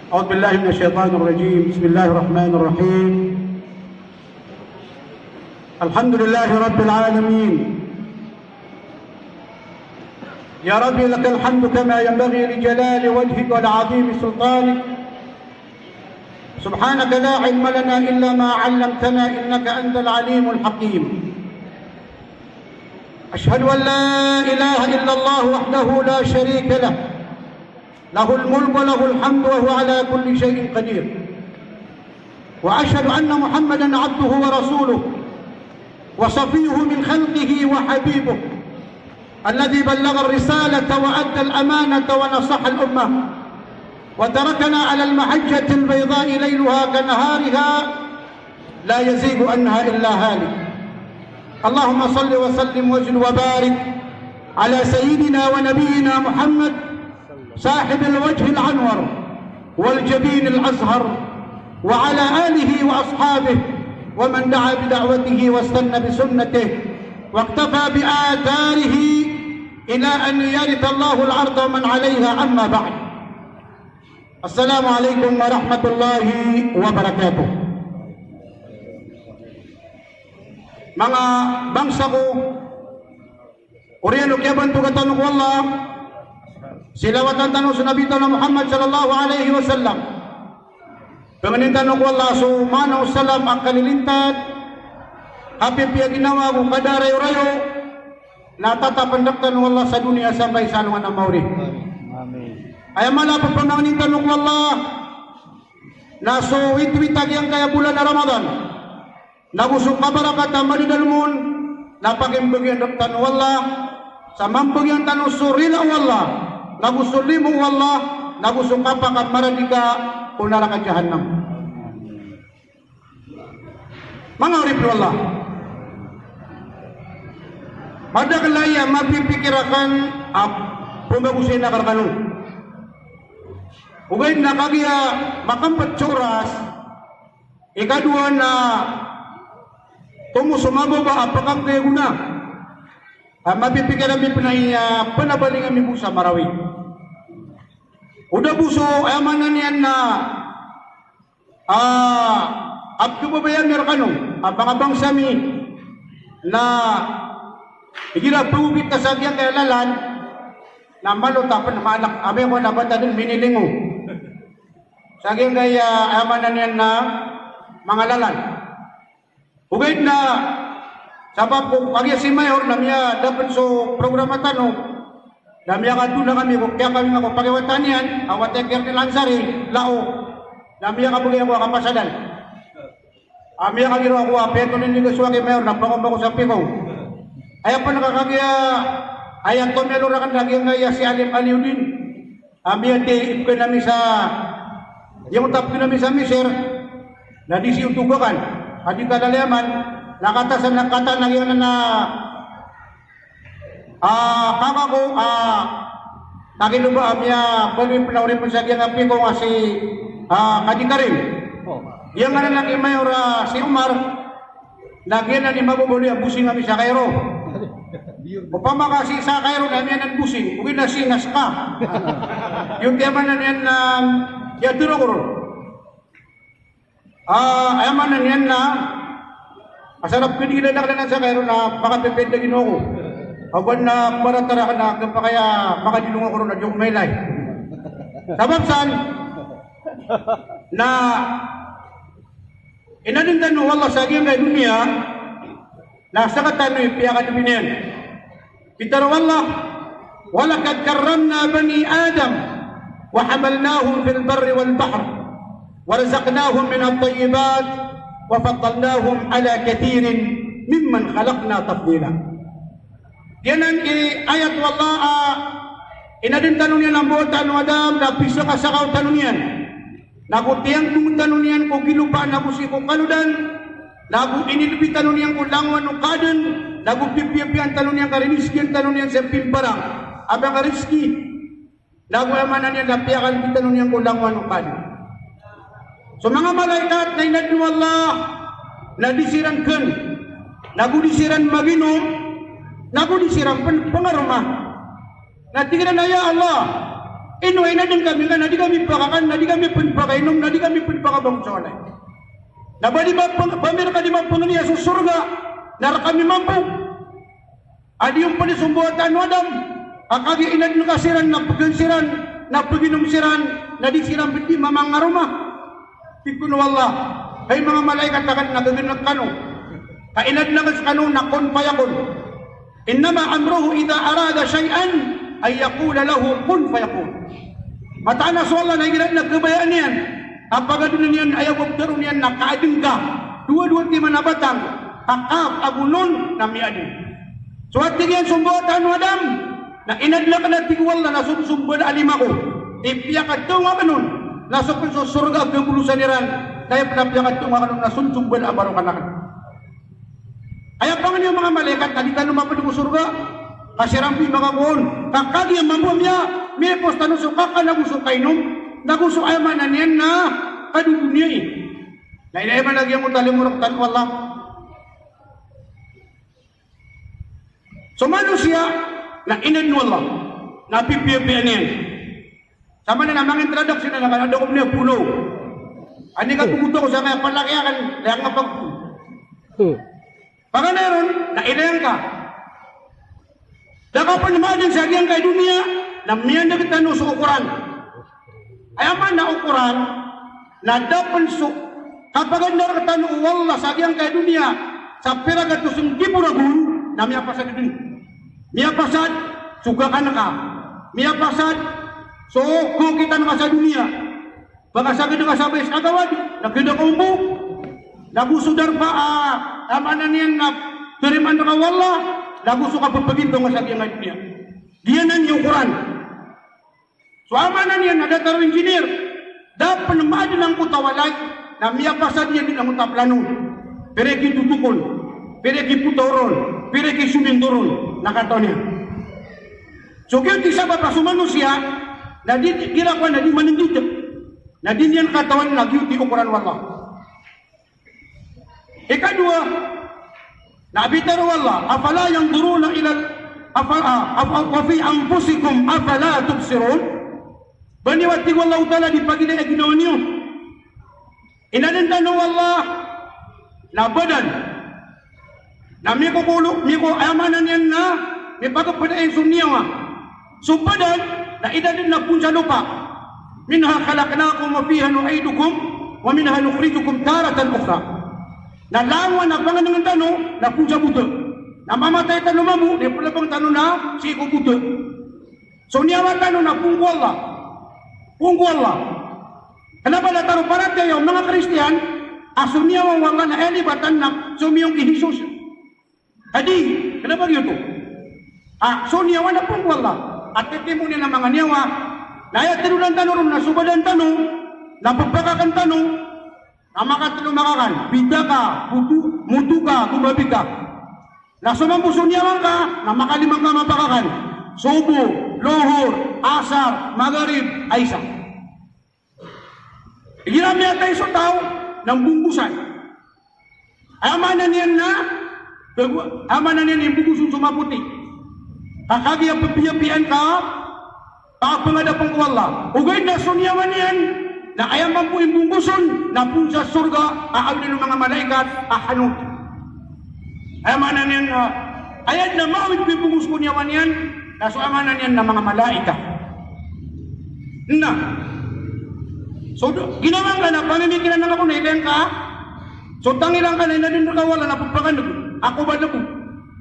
أعوذ بالله من الشيطان الرجيم. بسم الله الرحمن الرحيم. الحمد لله رب العالمين. يا ربي لك الحمد كما ينبغي لجلال وجهك ولعظيم سلطانك. سبحانك لا علم لنا إلا ما علمتنا إنك أنت العليم الحكيم. أشهد أن لا إله إلا الله وحده لا شريك له، له الملك وله الحمد وهو على كل شيء قدير. وأشهد أن محمدا عبده ورسوله وصفيه من خلقه وحبيبه، الذي بلغ الرسالة وأدى الأمانة ونصح الأمة وتركنا على المحجة البيضاء ليلها كنهارها لا يزيغ عنها إلا هالك. اللهم صل وسلم وزد وبارك على سيدنا ونبينا محمد صاحب الوجه العنور والجبين الأزهر، وعلى آله وأصحابه ومن دعا بدعوته واستنى بسنته واقتفى بآثاره إلى أن يرث الله الأرض ومن عليها. أما بعد، السلام عليكم ورحمة الله وبركاته. Mga bangsa ko, uriyan o kiyaban to katanong ko Allah, silawatan tanong sa Nabi na Muhammad sallallahu alaihi wasallam. Panganin tanong ko Allah, so manaw salam ang kalilintad, kapit piya ginawa ko kadarayo-rayo, natatapandak tanong Allah sa dunia sampai sa anuan ang mauri. Ay malapag panganin tanong ko Allah, na so witwitag yang kaya bulan na Ramadan, nagusok kabarakat ang manidalmun, napagimbagyan ng tanong Allah, sa mambagyan tanong surila Allah, nagusulimu Allah, nagusok kapakat maradika, unara ka jahannam. Mga uriplo Allah, madagalaya mapipikirakan pumagusin na karkanong. Ugay na kagya makampat tsuras, ikadua na tumusumabo ba apakang kaya guna. Mapipikiran mi pinay panabalingan mi busa marawi. Udah buso ayamanan yan na abdo babayan merkanong abang-abang sami na igira pugit ka sa kaya lalan na malutapan malak abe ko na bata din minilingo. Saging kaya ayamanan yan na mga lalan. Ugay na sabab ko kaya si Mayor namya dapat so programa tanong namya kadula kami kaya kami nga ko pagiwatan yan awat eker ni Lansari lao namya kabugay ako kapasadan amya kagiro ako apeto ni Nigaswa kay Mayor napakamba ko sa pikaw ayaw pa nakakagya ayaw to melura kan lagi nga si Alim Aliudin amya di ko nami sa yung tap ko nami sa miser na di siutugakan adi kadalaman nakatasan ng kata na yun na kama ko nakinuba amya paluin pinaurin po sa kiyang api ko nga si Kadikarim yung nga na lang Mayor si Umar nagyan na ni mabubuli ang busing kami sa Cairo upama kasi sa Cairo namin ang busing huwag na singas ka yung tiyaman na yan na yaduro ko ron ayaman na yan na masarap kinigila na kailangan sa Cairo na makapipid na ginoo ko. Awan na maratara ka na kaya makadilungan ko rin na yung maylay. Sabab saan na inanindan mo Allah sa agiyang kay dunia na sa katano yung piyakan namin yan. Pitaro Allah walakad karramna bani Adam wa hamalnahum fil barri wal bahr warzaqnahum min at-tayyibat وفضلناهم على كثير ممن خلقنا تفضيلا. Yan ang ayat wallah inadin tanong yan ang buot tanong Adam na piso ka sa kaw tanong yan nagutiyang kung tanong yan kung gilupaan na kusi kung kanudan inilipi tanong yan kung langwan o kadan nagupipipian tanong yan kariniski ang tanong yan sa pimparang abang kariski naguyamanan yan napiyakan tanong yan kung langwan o kadan. So mga malaikat na inadun Allah na disiran kan, nagudisiran maginom, nagudisiran pangarama. Na tingnan na ya Allah, Ino ay nading kami nga, nadi kami pakakan, nadi kami pagpakainom, nadi kami pagpakabangsolay. Nabali pamir ka di mampungan niya sa surga, nara kami mampu. Adi yung panisumbuatan no Adam, akagi inad ng kasiran, napagansiran, napaginumsiran, nadisiran biti mamang aroma. Tikuno Allah, ay mga malaikat akan nagaganag kano, kainad na kas kano, nakon payakon. Innama amruhu idha arada syai'an, ay yakula lahu kun fayakun. Mataan na soala na ikinat nagkabayaan niyan. Apagad na niyan ayaw wabdaro niyan nakaading ka. Dua-dua ti manabatang. Akap agunon na miading. So at tigyan sumbuatan mo Adam. Na inadla ka na tigwal na nasumbod alima ko. Ipiyakat ito nga kanon. Nasupin sa surga ang bulusan niran. Kaya pinapiyakat ito nga kanon nasumbod abaro kanakan. Ayaw pa nga niyo mga malaikat. Nalita lumapad ko surga. Kasi rampi mga kuhon. Kakagi ang mambuam niya. May pos tanong kaka naguso kainom. Naguso ay mananyan na kadudunia eh. Na inaiman lagi ang utalimurok tanong Allah. So manusia na inan mo Allah. Napipiyapiyan niyan. Sama na namang introduction na naman. Adokop niya puno. Ani ka puguto ko sa kaya palakyakan. Kaya nga pagpuno. Pagka meron, na inayan ka. Dakapan naman din sa agyan kay dunia, na miyan na kita no sa ukuran. Ay aman na ukuran, na dapan so, kapag andar kita no wala sa agyan kay dunia, sa piragat to sing dipuragun, na miya pasad din. Miya pasad, suga ka na ka. Miya pasad, so kung kita na sa dunia, baka sagad na sabay sa agawad, nakita ko mo, nagusudar pa, amanan niyan na, tiriman na ka wala, nagusto ka pagpagintong nga sabi nga niya. Diyanan yung Quran. So amanan niya na dataro engineer. Dapat naman ng kutawalay na miya pasad niya din ang utaplanon. Pero kitutukon. Pero kiputoron. Pero kisubinturon. Nakataw niya. So kaya tisa pa pasumano siya na di gilakwan na di manindito. Na di niyan katawan na giuti o Quran wala. Ikadua, Nabitar wallah, afala yanzuruna ila wa fi anfusikum afala tubsirun. Bani wati wallahu taala di pagi na ginawa niyo. Inanin tanong wallah na badan. Na mi ko amanan yan na mi pagpadain sunniya wa. So badan na idanin na pun sa lupa. Minha khalaqnakum wa fiha nu'idukum wa minha nukhrijukum taratan ukhra. Nalawan na pangan ng tanong na puja buto. Na mamatay tanong mamu, di pula pang tanong na siko buto. So niyawa tanong na pungkwala. Pungkwala. Kenapa na tanong parate yung mga Kristiyan, aso niyawa wala na elibatan na sumiyong ihisos. Adi, kenapa gitu? So niyawa na pungkwala. At titimu niya ng mga niyawa, na ayat tinulan tanong na subadan tanong, na pagpakakan tanong, Amakatulong makakan, bida ka, mutu ka, kubabi ka. Nasumang puso niyaman ka, na makalimang ka mapakakan. Subo, lohor, asar, magarib, aisa. Ginami tayo sa tao ng bungkusan. Amanan niyan yung bungkusun sumaputi. Kakagi ang papiyapian ka, pakapangadapang ko Allah. Ugay na sunyaman niyan, na ayam mampu imbungkusun na pun sa surga aawin ng mga malaikat ahanut. Amanan yan ayat na mawid bibungkus ko niyawan yan na so amanan yan na mga malaikat. Na so ginawan ka na pamimikinan ng ako na ilang ka so tangilang ka na din nakawala na pagpakanag ako ba na po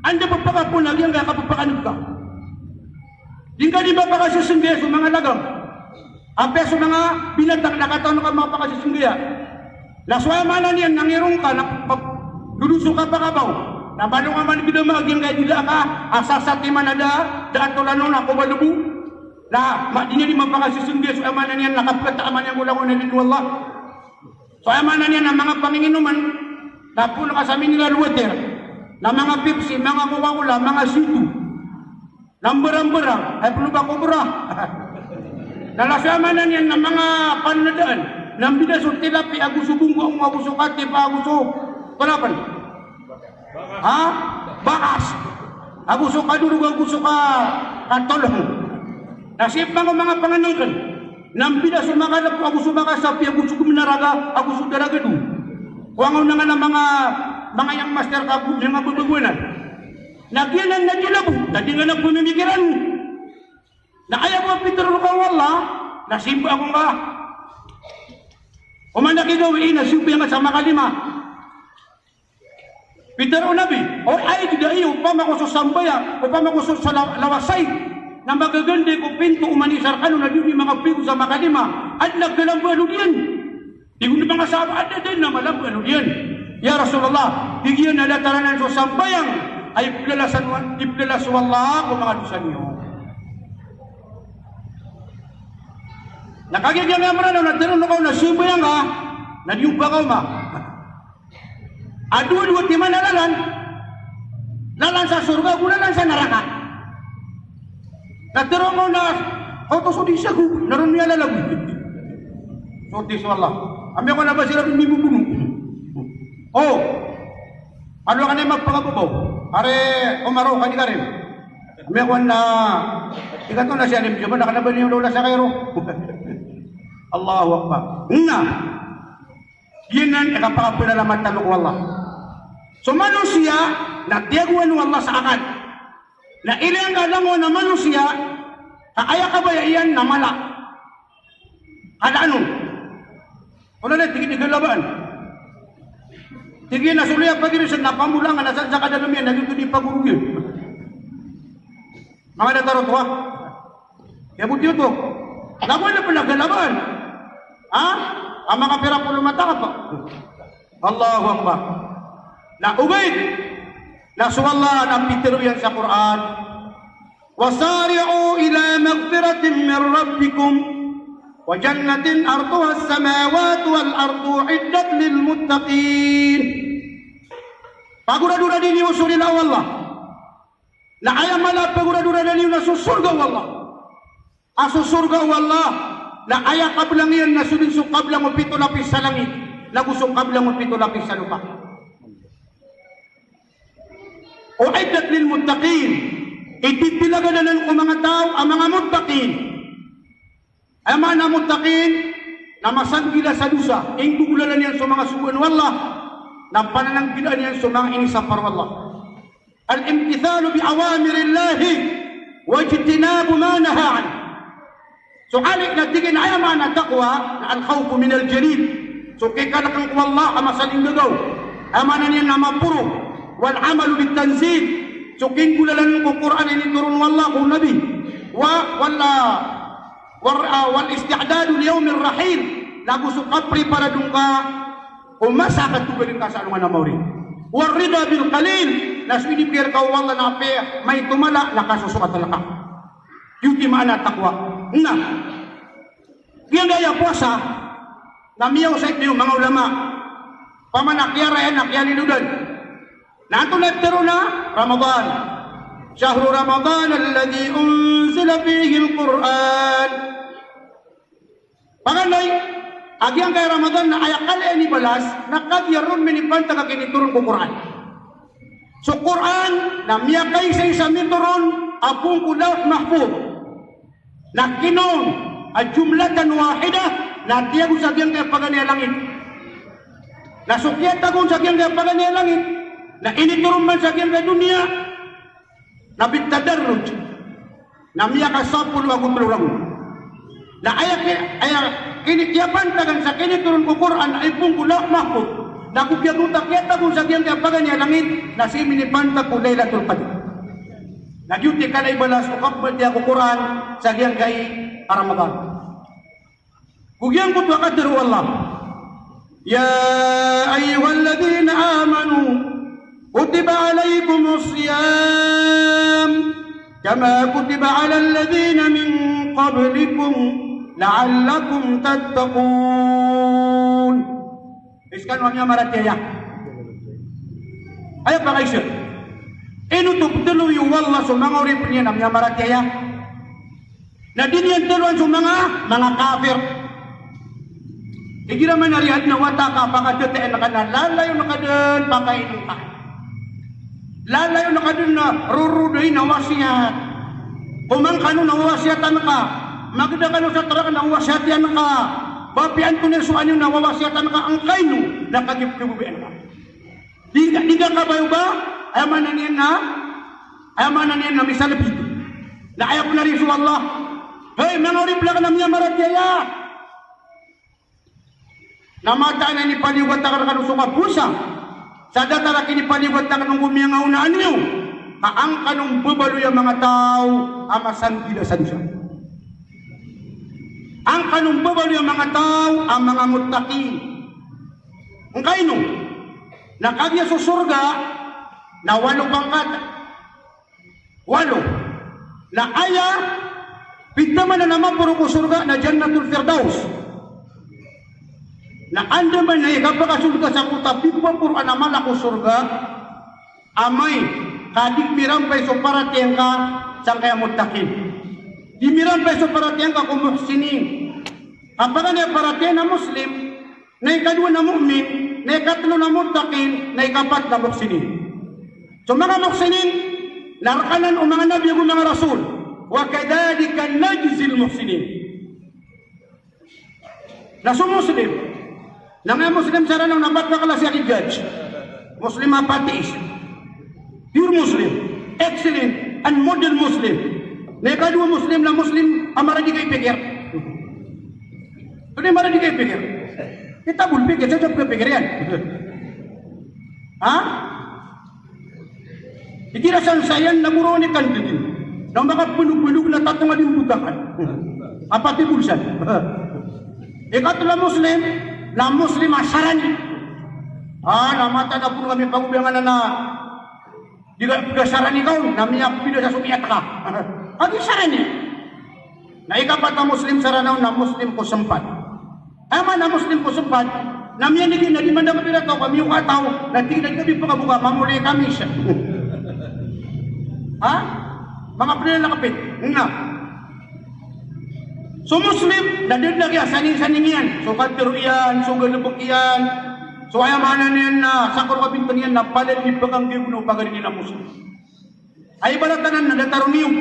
anda pagpakapon lagi ang kakapagpakanag ka din ka di ba pakasusunggay sa mga lagam. Ape sa mga binatang nakataon ka mga pakasisinggiya. Laswamanan yan, nangirong ka, duduso ka pa kabaw. Nabalo nga man binamagin kaya dila ka, asasati man ada, daan tulanon ako balubu. Na, di niya di mapakasisinggiya, so amanan yan, nakapagtaaman yan ulang na din wallah. So amanan yan, ang mga panginginuman, na puno ka sa amin nila water, na mga Pepsi, mga Coca-Cola, mga situ, nambarang-barang, ay puno ba kubra? Nalasamanan yan ng mga panadaan ng bidaso tilapi aguso bunggo ang aguso kati pa aguso panapan bakas aguso kadurug aguso ka katolong Nasipang mga panganangkan. Nambila sumakalap ako sumakasapi, ako sukuminaraga, ako sudaraga do. Kung na nga ng mga yang master kapu, mga bubugunan. Nagyanan na dilabo, dati nga nagpumimikiran. Na ayaw mo pitero ka wala, nasimpa ako nga. Umanaki daw, nasimpa nga sa makalima. Pitero nabi, o ay tidak iyo, upama ko sa sambaya, upama ko sa lawasay. Na magaganda ko pinto umanisar kano na yun yung mga pigo sa makalima at nagkalambalo diyan. Di ko na mga sabi, ada din na malambalo diyan. Ya Rasulullah, bigyan na lataranan sa sambayang ay iplalas wallah kung mga dosa niyo. Nakagigyan nga marano na tinanong ko na sambayang ha, na yung bakaw ma. Adu-adu di mana lalan sa surga, lalan sa neraka. Natirong mo na autosudisya ko, naroon niya lalago. Sudis wallah. Ami ako na ba sila binibubuno? Oh, ano ka na magpakabubaw? Are, umaro ka di ka rin. Ami ako na, ikato na siya, alim siya ba, nakalaban niyo lola sa kairo? Allahu Akbar. Nga, yun ang ikapakapinalaman talong wallah. So manusia, natiyaguan wallah sa akad. Na ilang kadang mo na manusia, kaya ka ba yan na mala? Kada ano? Wala na, tigil laban. Tigil na suliya pag-iris na pamulangan, nasan sa kadalom yan, naging di pagurugin. Mga natarot ha? Kaya buti ito. Lagoy na pala galaban. Ha? Ang mga pera po lumataka pa. Allahu Akbar. Na ubaid. Nasuwallah ng pitiro yan sa Quran. وَسَارِعُوا إِلَى مَغْفِرَةٍ مِّن رَّبِّكُمْ وَجَنَّةٍ أَرْضُهَا السَّمَاوَاتُ وَالْأَرْضُ عِدَّةٌ لِّلْمُتَّقِينَ. Pagura-dura din yung usulin na Allah. Na ayaw malap pagura-dura din yung nasusurga Allah. Asusurga Allah. Na ayaw kablang yan na sulinsong kablang o pito lapis sa langit. Nagusong kablang o pito lapis sa lupa. U'iddat lil muttaqin. Itipilagadanan ko mga tao ang mga muttaqin. Ang mga muttaqin na masanggila sa dusa, ang tugulalan yan sa mga subuan wallah, na panananggilaan yan sa mga inisapar wallah. Al-imtithalu bi awamirillahi wa ijtinabu ma nahaan. So alik na tigin ay na taqwa na al-khawfu min al-jalid. So kikalakan ko wallah ang masaling gagaw. Amanan yan na mapuro. Wal-amalu bit-tanzil. So kingkulalan ko Quran ini turun wallah kung nabi. Wal-isti'dadu liyawmir rahil. Lagu suka preparadong ka umasa ka tugalin ka sa alungan na mauri. Wal-rida bil-qalil. Naswinipir ka wallah na ape may tumala nakasusukat talaka. Yung di maana takwa. Nga. Kaya gaya puasa na miyaw sa ito yung mga ulama. Pamanakyara yan, nakyalinudan. Nato nagtaro na Ramadan. Syahru Ramadan alladhi unzila fihi al-Quran. Panganay, agyang kay Ramadan na ayakala ni balas, nakagyaron minipanta ka kiniturun ko Quran. So Quran, na miyakay sa isa mituron, apong kulat mahfud. Nakinon, at jumlatan wahida, na tiyago sa agyang kay paganiya langit. Nasukyat akong sa agyang kay paganiya langit, na initurun man sa agyang kay dunia, na bitadarruj, na miyakasapul akong tulurang. Na kinikiyapan tagan sa kiniturun ko Quran, ay pong kulat mahfud. Nakukyagutak yata kung sa kiyang kapagan niya langit na si minipanta ko Laylatul Qadr. Nagyuti ka na ibalas o kapal niya ko Quran sa kiyang kay Ramadan. Kugyang ko ito akadiru Allah. Ya ayyuhalladhina amanu kutiba alaykumus siyam kama kutiba ala alladhina min qablikum la'allakum tattaqun. Iskan wanya maratya. Ayo pa kayo. Inu to putulu yu wallah sumanga uri punya namanya maratya. Na din yan tuluan sumanga mga kafir. Igira man nariad na wata ka pakadete na kanan lalayo na kaden pakainin ka. Lalayo na kaden na rurudoy na wasiat. Kumang kanu nawawasiatan ka, magda kanu sa tarak nawawasiatan ka, bapian ko nirso anyo nawawasiatan ka, ang kainu nakagip-kibubian ka. Diga ka ba ba? Ayamanan yan na misalapit. Na ayaw na rin sa Allah. Hey, mga oripla ka na miya maratyaya. Namata na ni paliwat na ka ng sumapusa. Sa datara kinipaliwat na ka ng umiyang aunaan niyo. Kaang kanong bubalo yung mga tao amasan gilasan siya. Ang kanong bubalo yung mga tao ang mga mutaki. Ang kaino, nakagya sa surga na 8 pangkat. 8. Na aya, pitaman na naman puro ko surga na Jannatul Firdaus. Na anda man na ikapakasurga sa kuta, pipang puro naman ako surga, amay, kadig mirampay so paratiyang ka, sang kaya mutakin. Di mirampay so paratiyang ka kumuhsinin. Kapag na paratiyang na Muslim, na ikadwa na mu'min, na ikatlo na mutakin, na ikapat na muhsinin. So mga muhsinin, narkanan o mga nabi o mga rasul, wa kadhalika najzil muhsinin. Naso Muslim, na nga Muslim sa ranong nabat na kalas yung judge, Muslim apatis, pure Muslim, excellent, and model Muslim. Na ikadwa Muslim na Muslim, amara di kayo pikir. Ito na amara di kayo pikir. Kita bulpikir, sa job kayo pikir yan. Ha? Ikirasan sayan na muroni kanditin. Na mga punug-punug na tatong alimbudakan. Apati bulsan. Ikatula Muslim, na Muslim asarani. Namata na po kami pagubiangan na di ka sarani kau, namiyak pila sa sumiyat ka. Agi sarani. Na ikapat na Muslim saranaw na Muslim ko sempat. Ama na Muslim ko sempat, namiyan naging na di man na kapila tao, kami yung kataw, na tingnan kami pagkabuka, mamuli kami siya. Ha? Mga pila na kapit. Nga. So Muslim, nadid lagi saning-saning yan. So katiro yan, so galubog yan. So ayamanan yan na, sakor kabintan yan na palit ni bagang giguno pagarin na Muslim. Ay balatanan na dataro niyog.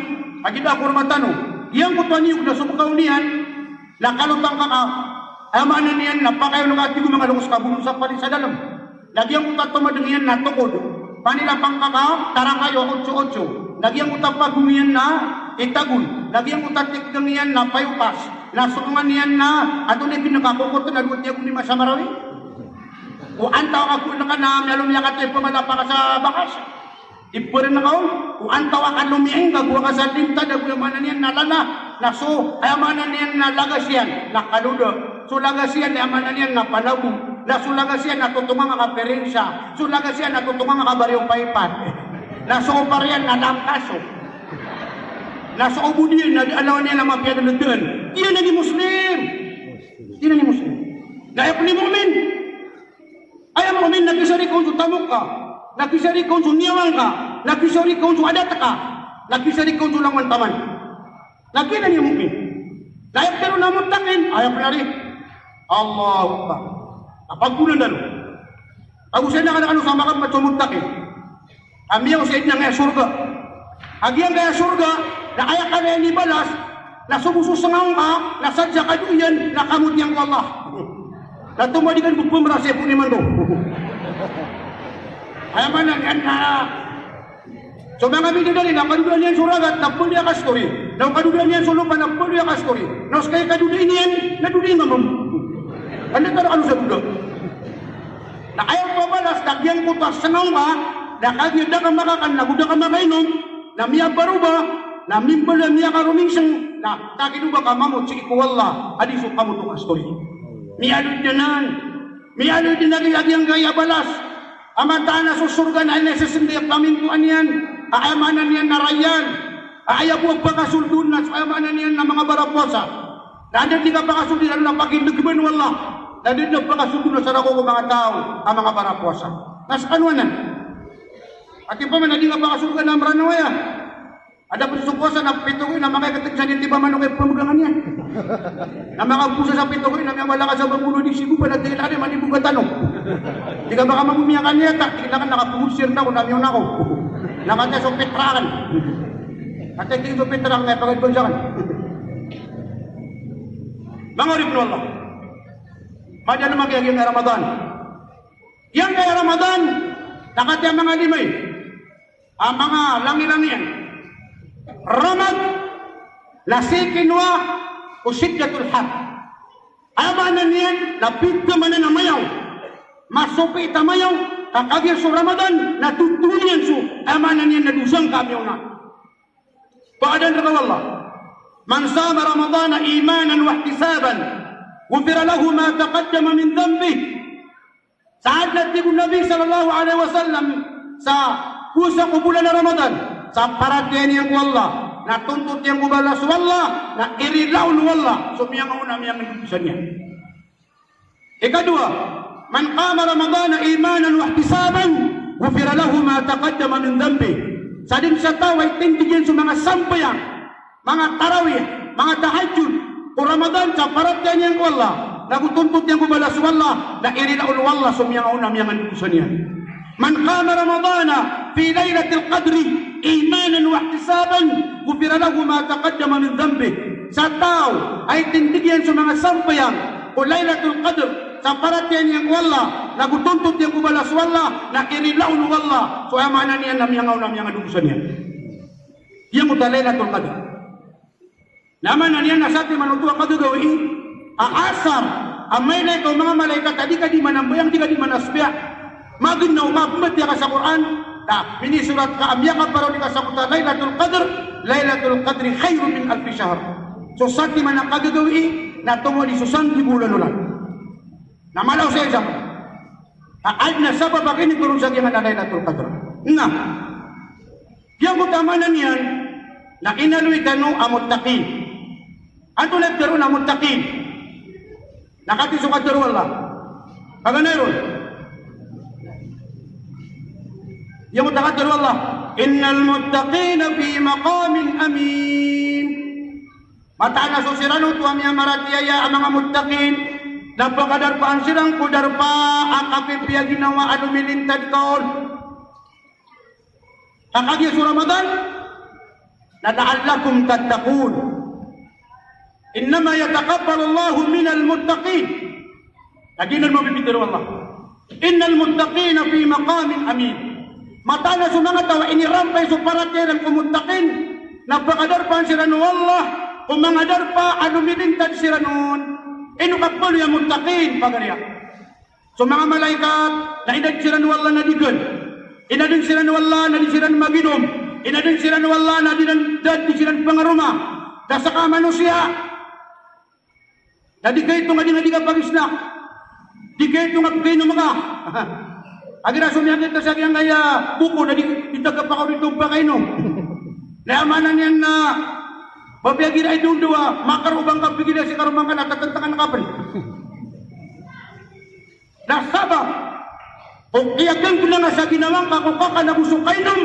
Agida ako matano. Iyang kutuan niyog na subukaw niyan, nakalutang ka ka. Ayamanan yan na pakayo ng atigo mga lungos kabulong sa palit sa dalam. Lagi ang kutat tumadang yan na tukod. Panilapang kakao, tarang kayo, 8-8. Lagi ang kutat pagumiyan na itagul. Lagi ang kutat tikdangiyan na payupas. Nasungan niyan na, ato na pinakakukot na luwat niya kung ni Masamarawi. O antaw ako na ka na, nalumya ka tayo pumalapa ka sa bakas. Ipurin na kaon. O antaw ka lumiyang, gagawa ka sa linta, naguyamanan niyan na lala. Naso, ayamanan niyan na lagas yan, nakaludo. So lagas yan, ayamanan niyan na palabu. Nasulaga siya natutungang akaperensya. Sulaga siya natutungang akabaryong paipat. Nasuupar yan na lamkaso. Nasuubo din na alaw niya na mapiyado na doon. Iyan na ni Muslim. Iyan na ni Muslim. Dahil ni Mu'min. Ay ang Mu'min, nakisari kong tamok ka. Nakisari kong niyawan ka. Nakisari kong adat ka. Nakisari kong langwan taman. Lagi na ni Mu'min. Dahil pero namuntakin, ayaw pala rin. Allahu Akbar. Napagpunan na rin. Ako siya na ka sa mga matumuntaki. Kami ang sa inang kaya surga. Agi ang kaya surga, na kaya ka na ni balas, na sumususangaw ka, na sadya ka doon, na kamutyang ko Allah. Na tumadikan bukpumrasya po ni Mando. Kaya man yan na. So mga bididali, na kadudan yan suragat, na pulya ka story. Na kadudan yan sulupan, na pulya ka story. Na kaya kadudan yan, na dudan nga mamam. Ano ka sa budak? Na ayaw pabalas, nagyang kutas sangaw ka, na kagyada ka makakan, na guda ka makainom, na miya baruba, na mimbala miya ka rumingsang, na takinuba ka mamot, sige ko wala, adiso ka mo itong story. Miyalod na nan, miyalod din lagi ang gaya balas, amataan na susurga na nesesindi at pamintuan yan, aayamanan yan na rayan, aayabuag pagkasuldun na, aayamanan yan na mga barapwasa, nandiyan di ka pagkasuldunan na pagindagman wala, nandiyan na pagkasuldun na sa rako ng mga tao, ang mga barapwasa. Nas kanuanan, at yung pa man, hindi nga pagkasuldunan na maranawaya, ada po susuposa na pitukoy na mga katigsan yung tiba manong kayo pamagangan yan. Na mga pusa sa pitukoy na may wala ka sa bagulo di sigo pa natin ilari manibong ka tanong. Di ka baka mabumiyakan niya, tignan ka nakapungusir na kung namiyon ako. Nakatya sa petrakan. Kata itu peterang ngay pagkagbansakan. Mga ribno Allah. Madya naman kaya yung Ramadan. Yang kaya Ramadan, nakatya mga limay. Ang mga langi-langi yan. Ramad, lasikinwa, usidyatul har. Amanan yan, lapit ka man na mayaw. Masupi tamayaw, kakagir su Ramadan, natutulian su. Amanan yan, nadusang kami na. Paadan raka Allah. Man sama Ramadana imanan wa ihtisaban, ghufira lahu ma taqaddama min dhanbih. Saat natibu Nabi sallallahu alaihi wasallam sa pusa ko bulan Ramadan, sa paratian yang Allah, natuntut yang kubalas wallah, na irilaun wallah, sumiyang una miyang nagbisan niya. Ikadua, man qama Ramadana imanan wa ihtisaban, ghufira lahu ma taqaddama min dhanbih. Sa din sa tao ay tindigin sa mga sampayan, mga tarawih, mga tahajud, o Ramadan sa paratian yang Allah, nagutuntut yang kubalas wallah, na irilaun wallah, sumiyang una miyang nagbisan niya. Man qama Ramadana fi laylatil qadri imanan wa ihtisaban, ghufira lahu ma taqaddama min dhanbih. Sa tao ay tindigyan sa mga sampayan o laylatul qadr sa paratian yang wala, nagutuntut yang kubalas wala, na irilaun wala, so amanan niya namyangaw adugusan niya. Yang uta laylatul qadr. Naman na niya nasati manutua kadagawi, aasar, amay na ikaw mga malaikat, di ka di manambayang, di ka di manasbiya, maginaw, mabumat ka sa Quran, na minisurat ka, amya ka paraw di ka sa kuta, laylatul qadri khayru min alfi shahr. So sati man ang kagagawi, na tungo di susan di bulan ulan. Namalaw sa isang, aad na sa babakinig turun sa kiyang laylatul qadr. Nga, yung utamanan yan, na inaluy kanu amuttaqin. Anto nagkaroon amuttaqin. Nakatisukat karoon Allah. Paganayon, yang mutaqaddir Allah, innal muttaqina fi maqamin amin. Matana so sirano tuam yang maratiaya ang mga muttaqin, napakadarpaan sirang kudarpa akapipia ginawa anu milintad kaon. Kakagya sa Ramadan, nata'allakum tattaqun. Innama yataqabbal Allahu minal muttaqin. Kaginan mo bibitiro Allah. Innal muttaqina fi maqamin amin. Matana sa mga tawa inirampay sa paratiran kumuttakin, napakadarpan sila no Allah, kung mga darpa ano milintad sila noon, inukapalo yung muttakin pagariya. So mga malaikat, na inad sila no Allah na digan, inadin sila no Allah na di sila maginom, inadin sila no Allah na di sila pangaruma, dasa ka manusia, na di kayo itong adi ka pagisna, di kayo itong kayo mga, agira sumihan kita sa kiyang kaya buko na ditagap ako nitong pakainom. Naamanan yan na babiagin ay dundua, makarubang kapigil si karumang ka natatantakan na kapal. Nasaba, kung iyagan ko na nga sa ginawang kakukaka na gusto kainom,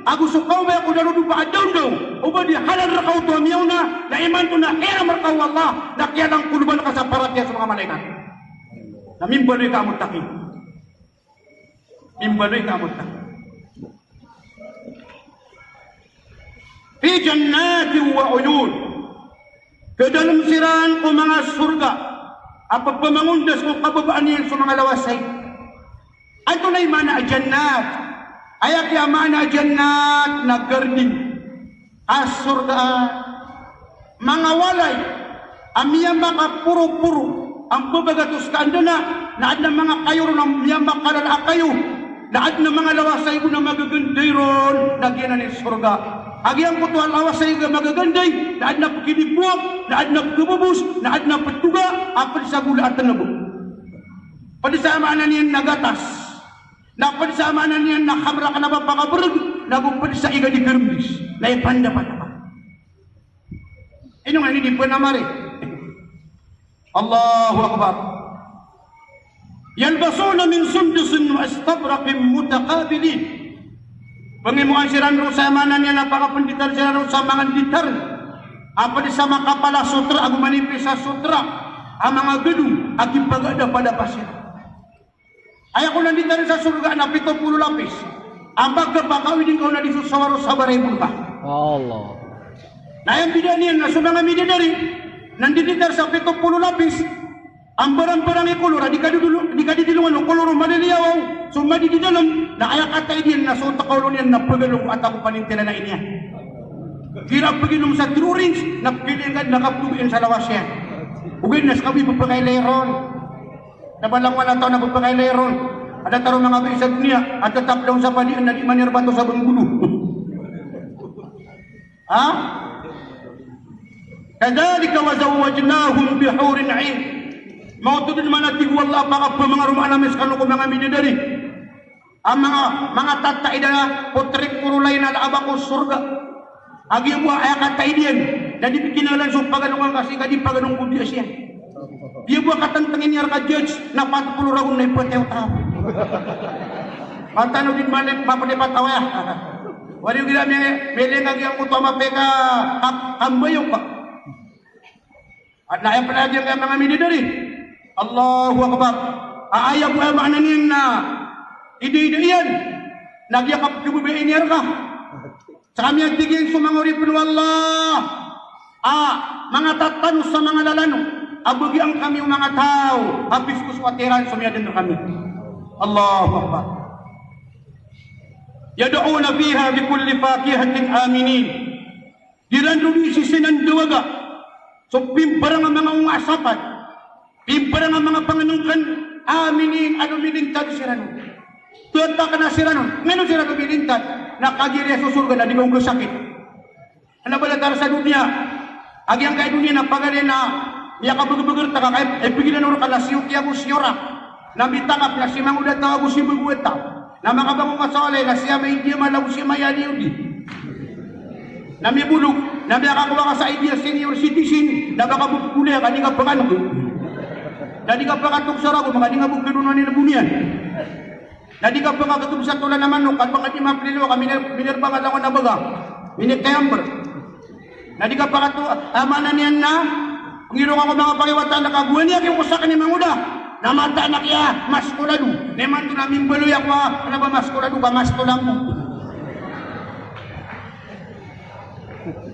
agusukaw ba ako narudo pa adaw daw, o ba di halal rakaw to amiyaw na iman to na era markaw Allah, na kaya lang kuluban ka sa paratya sa mga malaikat. Namimbaloy ka amot takin. Mimbaloy ka amot takin. Fi jannati wa uyun, kadalam siran ko mga surga, ang pagpamangundas ko kababaan niyan sa mga lawasay. Ato na mana jannat, ayak ya mana jannat na garden, surga, mga walay, amiyang mga puro-puro, ang babagatos kaandana, naad na mga kayo ng miyang makalala kayo, naad na mga lawasay ko na magaganday ron, nagyan na ni surga. Agyang ko to ang lawasay ka magaganday, naad na pagkinibuak, naad na pagkabubus, naad na pagtuga, apad sa gula at tanabo. Padisamaan na niyan nagatas, napadisamaan na niyan nakamra ka na ba pakaburag, nagupad sa iga di kermis, na ipanda pa na ba. Ino nga hindi po namari. Allahu Akbar. Yalbasuna min sundusin wa istabraqin mutakabilin. Pangimuan siran ro sa manan niya napakapunditan siran ro sa mga ditar. Apa di sa makapala sutra agu manipis sa sutra. Ang mga gedung agi pagada pada pasir. Ay ako nandito sa surga na 70 lapis. Ang pagkapakawin din ko na dito sa waro sa baribul ka. Allah. Na yung bidanian na sa mga bidadari, nandiditar sa 70 lapis, ang barang-barang ikulor, di ka didilungan ng kolor maniliyaw, sumadi di dalam, na kaya katay din na so takawlo niyan na pagalong at ako panintila na inya. Hirap paginom sa true rings, napilingan, nakapluin sa lawas yan. Ugin, nas kami pagpakailayron. Nabalang wala tao na pagpakailayron. Ada taro mga bay sa dunia, at tatap daw sa palian na di manirbato sa banggulo. Ha? Kadalika wa zawwajnahum bihurin 'ain. Mautud man natig wala pa mga rumanamis kanu ko mga midadari. Ang mga tatay na putrik kurulay na abang ko surga. Agi mo ay katay diyan. Dadi kinalan so paganong kasi kadi paganong budya siya. Dia buat katantangin niya ka judge na 40 raon na ipatew tao. Matano din man mapanipat awaya. Wari gila meleng agi ang utama peka ambayo pa. At layan pala diyan kay mga midadari. Allahu Akbar. Aaya ko ay maananin na idi-idiyan. Nagyakap kibubayin niya ka. Sa kami ang tigil sumangurip ng Allah. Mga tatanong sa mga lalano. Abugi ang kami mga tao. Habis kuswatiran sumiyadin na kami. Allahu Akbar. Yadu'una fiha bikulli fakihatin aminin. Dirandun isisinanduwaga. So pimparang ang mga ungasapan. Pimparang ang mga panganungkan aminin ano milintad sirano. Tuwata ka na sirano. Ngayon sirano milintad. Nakagiri sa surga na di kong sakit. Ano ba latar sa dunia? Agi ang kay dunia na pagarin na niya kabag-bagar taka kay pigilan uro ka na siyok ya busyora. Nabitakap na si mangudat na busi bugueta. Na makabangong kasole na siya may idea malaw siya mayani udi. Na may bulog. Na may akakuha ka sa idea senior citizen. Na makabukuli ka di ka panganog. Dadi ka pakatok sa rago, mga di nga bukkirunan nila bunian. Dadi ka pakatok sa tulan naman nung katpang ati maplilo ka, minerbangan ako na baga. Minikayamber. Dadi ka pakatok, amanan niyan na, kung irong ako mga pakiwatan, nakaguan niya kayong usakan ni Manguda. Namata na kaya, maskulado. Neman to namin baloy ako, ano ba maskulado ba, mastulang mo.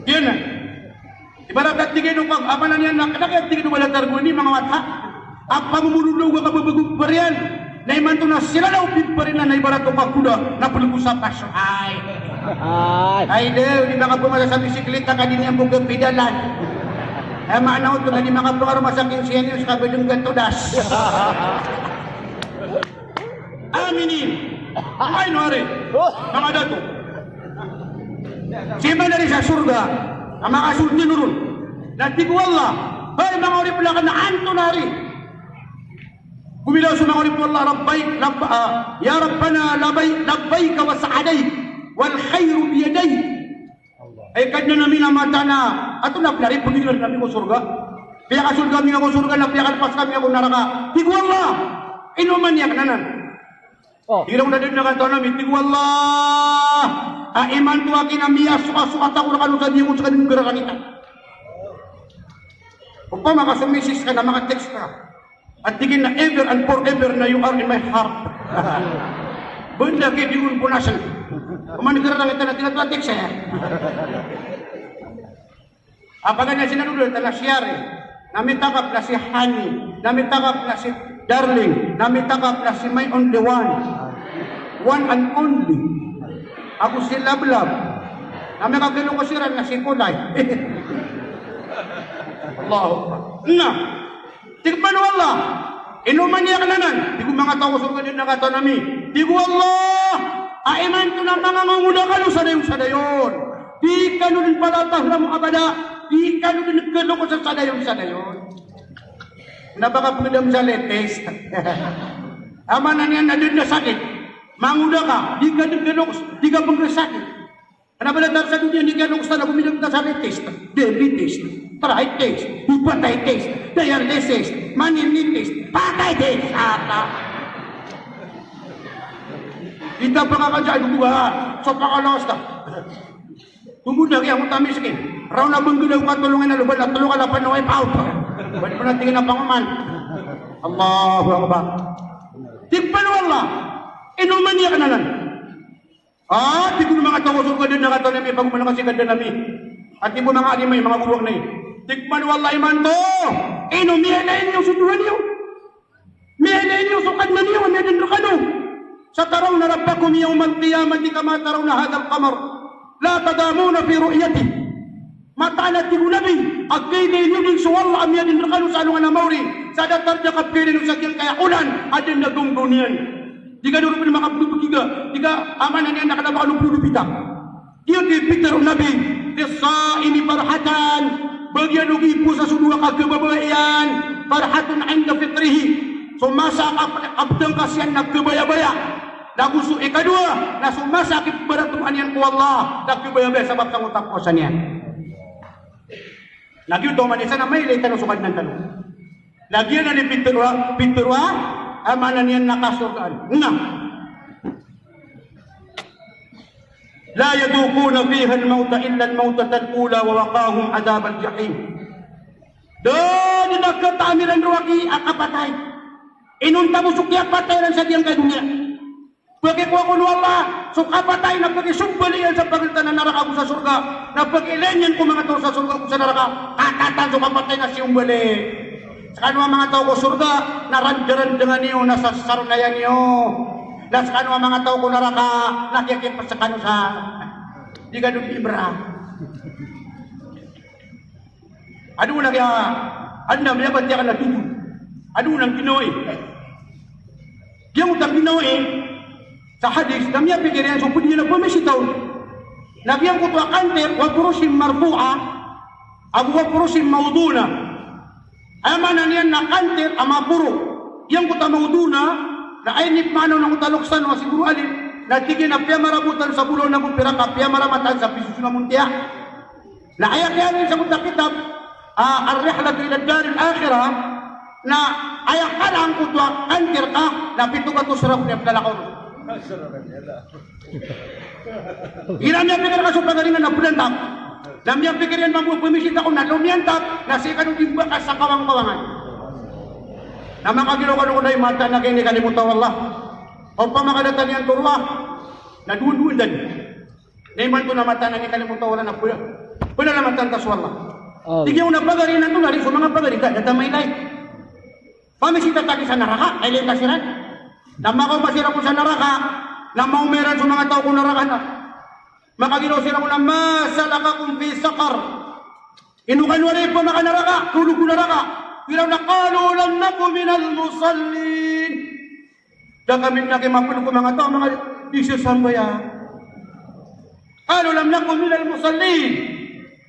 Yun na. Ibarat at tigay nung pag, amanan niyan na, nakaya tigay nung walang targuan ni mga wata. Ang pamumululaw ka kababagong pa riyan. Na iman to na sila na upit pa rin na naibarat o kakuda na pulugo sa pasyo. Ay, di ba ka pumala sa bisikleta ka din yung bugang pidalan. Ay, maanaw to na di makapagaro masaking seniors ka bilong gantudas. Aminin. Ay, nuari. Mga dato. Sima na rin sa surga. Ang mga sulti nurun. Natigwala. Ay, mga uri pala ka na anto na rin. Kumilaw sa mga ulip Allah, Ya Rabbana, labbayk wa sa'aday, wal khayru biyaday. Ay kadna namin ang mata na, ato na plari, pagigil namin ko surga. Kaya kasurga kami ako surga, napiyakalpas kami ako naraka. Tigu Allah, inuman niya kananan. Ilaw na din na kanto namin, tigu Allah, iman tuwa kinamiya, suka-sukat ako na kanusan niya kung sa kanong gerakan ita. Kung pa makasumisis ka na mga text ka, at tingin na ever and forever na you are in my heart. Benda kayo diun punasan. Kumanigara lang ito na tinatlatik siya. Apagan na sinanulod na siyari. Namitakap na si Honey. Namitakap na si Darling. Namitakap na si my only one. One and only. Ako si Lablab. Namikagilong ko siran na si Kulay. Allahu Akbar. Na. Tigpan Allah. Inuman niya kananan. Di ko mga tao sa ganyan na kata nami. Di ko Allah. Aiman ko ng mga manguda ka sa dayon. Di ka nun palatah na mo abada. Di ka nun nagkano ko sa dayon. Napaka pagdam sa latest. Ama na niyan na din na sakit. Manguda ka. Di ka nagkano ko. Di ka pagkasakit. Ano ba natar sa dunia? Di ka nung gusto na bumilang na sa latest. Daily test. Try test. Ipatay test. Dialysis, maninitis, patay din sa ata. Kita pa kakadyan buha, so pakalawas ka. Tumudag yung tamis kin. Raw na banggilaw ka tulungan na lubal at tulungan na panaway pa out. Ba't pa natingin na panguman? Allahu Akbar. Tigpan Allah. Inuman niya ka na lang. Di ko mga tawasok ka din na kata namin pag umanang kasi ganda namin. At ibu mga alimay, mga buwag na yun. Tikman wallahi man to. Ino, mihalay niyo suduhan niyo. Mihalay niyo sukad na niyo. Mihalay niyo kano. Satarawna rabbakum yawmal qiyamati kama tarawna hadal qamar. La tadamuna fi ru'yati. Mataanat tigo nabi. Agkailay niyo din suwalla am yadin rakano sa anong anamawri. Sa datar niya kapilin sa kiyang kayakulan. Adin na gungdunian. Jika dulu pun makan bulu tiga, jika amanah yang nak dapat bulu pita. Dia dipikir Nabi, kisah ini farhatan, bagian ugi puasa sudua kebabayan, farhatun anda fitrihi. Semasa abdang kasihan nak kebaya-baya. Lagu su kedua, na semasa kibaratum anian ku Allah, nak kebaya-baya sebab sangat tak puasanya. Lagi itu manusia namai leitan sukan nan tanu. Lagi ana di piturwa amanan yan nakasurgaan. Nah. La yadukuna fiha al-mauta illa al-mautata al-ula wa waqahum adab al-jahim. Dan nakatamiran ruwagi akapatay. Inunta mo sukya patay lang sa diyang kadunya. Bagi ko ako Allah, sukapatay na pag-isumbalian sa pagkita na naraka ko sa surga. Na pag-ilenyan ko mga tao sa surga ko sa naraka. Kakatan sukapatay na siumbali. Sa kanwa mga tao ko surga, narandaran dengan niyo, nasa sarunayan niyo. Dan sa kanwa mga tao ko naraka, nakikip sa kanwa sa di ganun ibra. Ano nang ya, anda meyabat dia kana tuju. Ano nang ginoy? Yang utang ginoy sa hadis, namanya pikiran so pudi na pumisi taon. Nabi yang kutwa kanter wa kurusim marfu'a, abu wa kurusim mauduna. Amanan yan na kantir ama puro. Yang kuta mauduna na ay nipmano ng utaloksan wa siguro alin na tigin na piya marabutan sa bulo na bupira ka piya maramatan sa pisus na muntiya. Na ayak yan sa munta kitab ar-rihlatu ila ad-dar al-akhirah na ayak ka lang kutwa kantir ka na pito ka to sarap niya kalakaw. Iramya pikir ka sa pagalingan na bulantap. Namanya pikiran mampu pemisita ko na lumiantap na si kanong imbakas sa kawang-kawangan. Na makagilo-kano ko na yung mata na kini kalimutan Allah. O pamakadatan niyan turwa na duun-duun dan. Naiman ko na mata na ni kalimutan Allah na pula. Pula na mata tas Allah. Tigyan mo na pagari na ito na rin sa mga pagari ka. Data may light. Pamisita tagi sa naraka. Ay light kasiran. Na makamasira ko sa naraka. Na maumeran sa mga tao ko naraka na. Makagilo sila mo na masalaka kung fi sakar. Inukan wala pa makanaraka, tulog ko naraka. Pilaw na kalu lang na po minal musallin. Dakamit na kayo mapulog ko mga tao, mga isyo sambaya. Kalu lang na po minal musallin.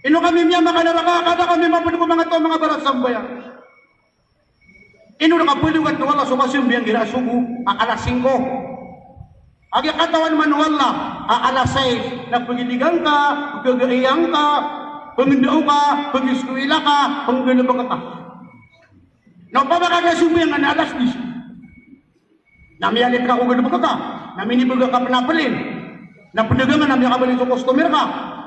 Inu kami niya makanaraka, kada kami mapulog ko mga tao, mga barat sambaya. Inu nakapulog at wala sukasim biyang ginasugo, akalas 5. Agi katawan man wala, alas 6, nagpagiligang ka, pagkagaiyang ka, pamindaw ka, pag-iskuila ka, panggalabag ka. Napapakagasubihan nga na alas 10. Namiyalit ka kung galabag ka, naminibag ka panapalin, napandagangan, namiyakabalin sa customer ka,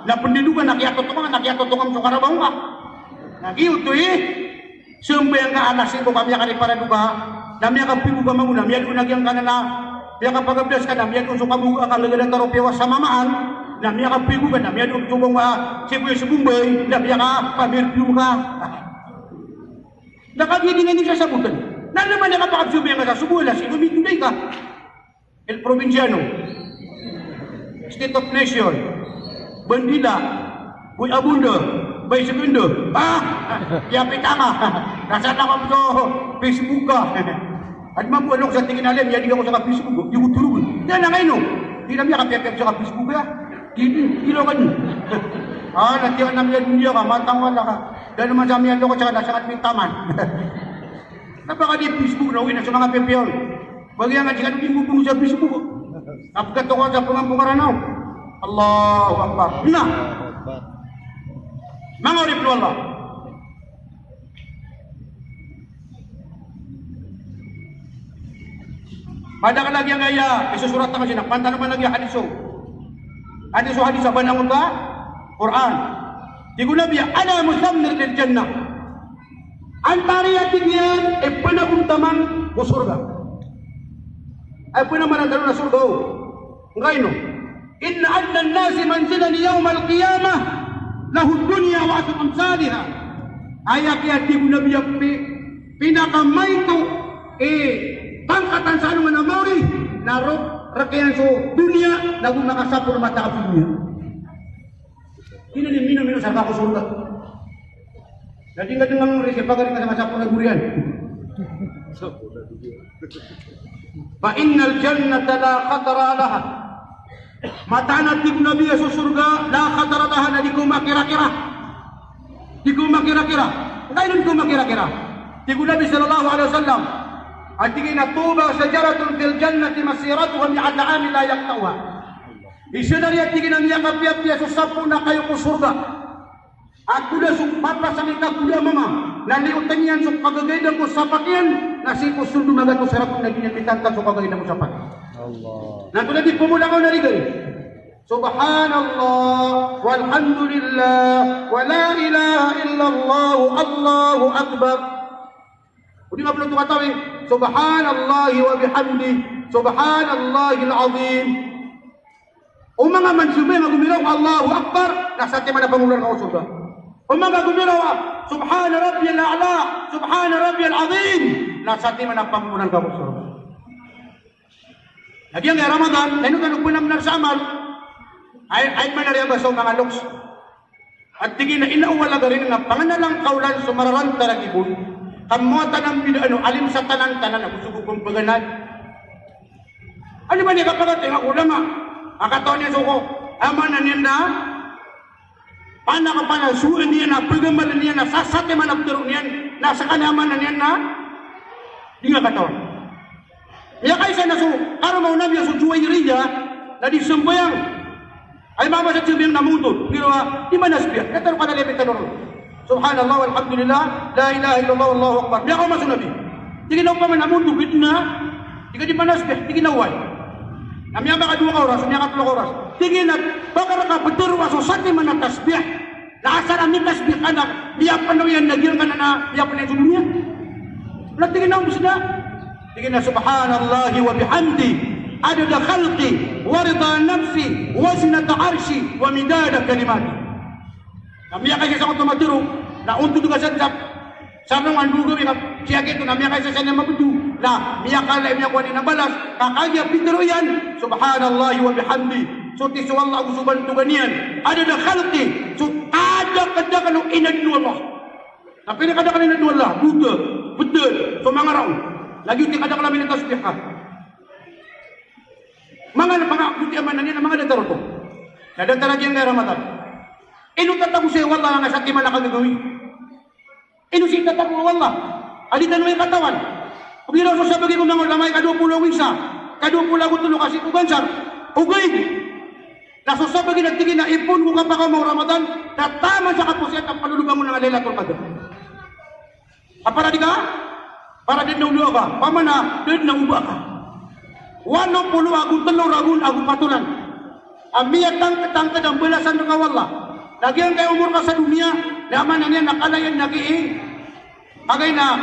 napandidugan, nakiyatotongan sa karabaw ka. Nagiyuto sumbayang ka alas 5, kamiyakari para duga, namiyakapigo ka manguna, namiyal unagyang ka na Biya kapag abdas ka na, miyan kung sukabuga ka lagalang taropiwa sa mamaan, na miya ka pigo ka na, miyan kung subong sibuya sa bumbay, na miya ka pamirpiw ka. Nakagidingan niya sa sabutan. Na naman nakapakabsubiyan ka sa subuela, sinumitunay ka. El Provinciano, State of Nation, Bandila, Uy Abunda, Bay Segundo, Yapita ka, nasa nakap sa Facebook ka. At mabuanok sa tingin alam, yan ko sa Facebook, yung uturugan. Yan na ngayon, di namin kapiyapiyap sa Facebook ya. Di naman. Natiyan namin yan niya ka, matang wala ka. Dahil naman sa amin yan ko, tsaka nasangat may taman. Napaka di Facebook na uwi na sa mga pipiyon. Bagay nga, tsaka nung bubungo sa Facebook. Napagato ko sa pangampungaranaw. Allahu Akbar. Na! Mga oriplo Allah. Pada ka lagi ang gaya, isusurat na kasi na, panta naman lagi hadiso. Hadiso hadisa, banangon ka? Quran. Di ko nabiya, ana musamnir lil jannah. Ang tariyatin yan, panabuntaman ko surga. Ay panaman ang dalo na surga ho. Ngayon, inna adna nasi manzilan yawm al-qiyamah lahu dunya wa asr amsalha. Ayat yang tibu Nabi yang pinakamay to pangkatan sa anong namori narok rakian so dunia lagu makasapur mata ka dunia. Ini ni minum sa ako surga. Jadi enggak dengang resi pagaring sa masapur na gurian. Fa innal jannata la khatara laha. Mata na tibu Nabi sa surga la khatara laha na di ko makira-kira. Di ko makira-kira. Ngayon di ko makira-kira. Tibu Nabi sallallahu alaihi wasallam Artinya tuba syajaratun fil jannati masiratuha mi'ata amin la yaqta'uha. Isunari artinya niya kapiat-piat susapu na kayo ko surga. Aku dah mata sa kita kuda mama. Naliutan suk pagagaydan ko sapakyan nasi ko sundu magat ko sarap na ginamitantan suk pagagaydan ko sapak. Allah. Nanto na di pumula ko narigay. Subhanallah walhamdulillah wa la ilaha illallah Allahu akbar. Udi nga pala tukatawi, Subhanallahi wa bihamdi, Subhanallahil azim. O mga mansubay, magumiraw, Allahu Akbar, nasa ating mga pangulan ka o surga. O mga gumiraw, Subhana Rabbiyal A'la, Subhana Rabbiyal Azim, nasa ating mga pangulan ka o surga. Lagi ang Ramadan, ayun ka nagpunamnar sa amal, ay manariya ba sa mga loks. At tingin na inauwala ka rin nga, panganalang kaulan, sumararan taragibun, kamuatan ang pinano, alim sa tanan-tanan, ako sugugong paganan. Ano ba niya kapagating ako lang akataon niya suko, ama na niya na, panakapalasuin niya na, pagamalan niya na, sasate man ang turo niya, nasa kanaman na niya na, di nga kataon. Kaya kaysa na so, karamaw na niya so juwairiya, na di sambayang, ay mama sa siyang namutod, pero di manasbiya, kataro ka na lepit na ron. Subhanallah walhamdulillah la ilaha illallah wallahu akbar. Biya ko maso nabi. Di ginaw pa man amon dubit na. Di ka di manasbih, di ginaway. Amya ka 2 oras, amya ka 3 oras. Di ginag bakar ka betul waso sati man tasbih. Naasar amin tasbih anak. Biya pa no yan nagil ka na biya pa na dunia. Wala di ginaw musna. Di gina subhanallahi wa bihamdi adada khalqi wa rida nafsi wa zinata arshi wa midada kalimati. Namia kaysa sa kong tumaturo, na unto duga sa sarang ang duga minap, siya kito, namia kaysa sa niya mabudu, na miya kala, miya kuha na balas, kakagya, pitero yan, subhanallahi wa bihamdi, so tisuwallah ako subantugan yan, ada na khalqi, so ada ka nung inadnu Allah, na pinakada ka nung inadnu Allah, duga, betul, so mga raw, lagi uti kada ka lamin ng tasbih. Mga napangakuti aman na niya, mga nataro ko, nadatara dyan kay Ramadan. Inu tatago siya, wallah, nga sa tima na kagagawin. Inu siya tatago, wallah. Alitan mo yung katawan. Kung ginawa sa bagay kong mga lamay, 20 wisa, 20 tulo kasi kubansar, ugay. Nasusabagin at tingin na ipon mo kapag mo Ramadan, na tama sa kapusiyan ang palulubang mo ng Laylatul Qadr. Para di ka? Para din na uluwa ka. Pamana, din na uba ka. 80 agung telur agung patulan. Amiyat tangkad ang belasan ng kawallah. Lagi kayo umur ka sa dunia, naman na niya nakalayan nag-iing. Agay na,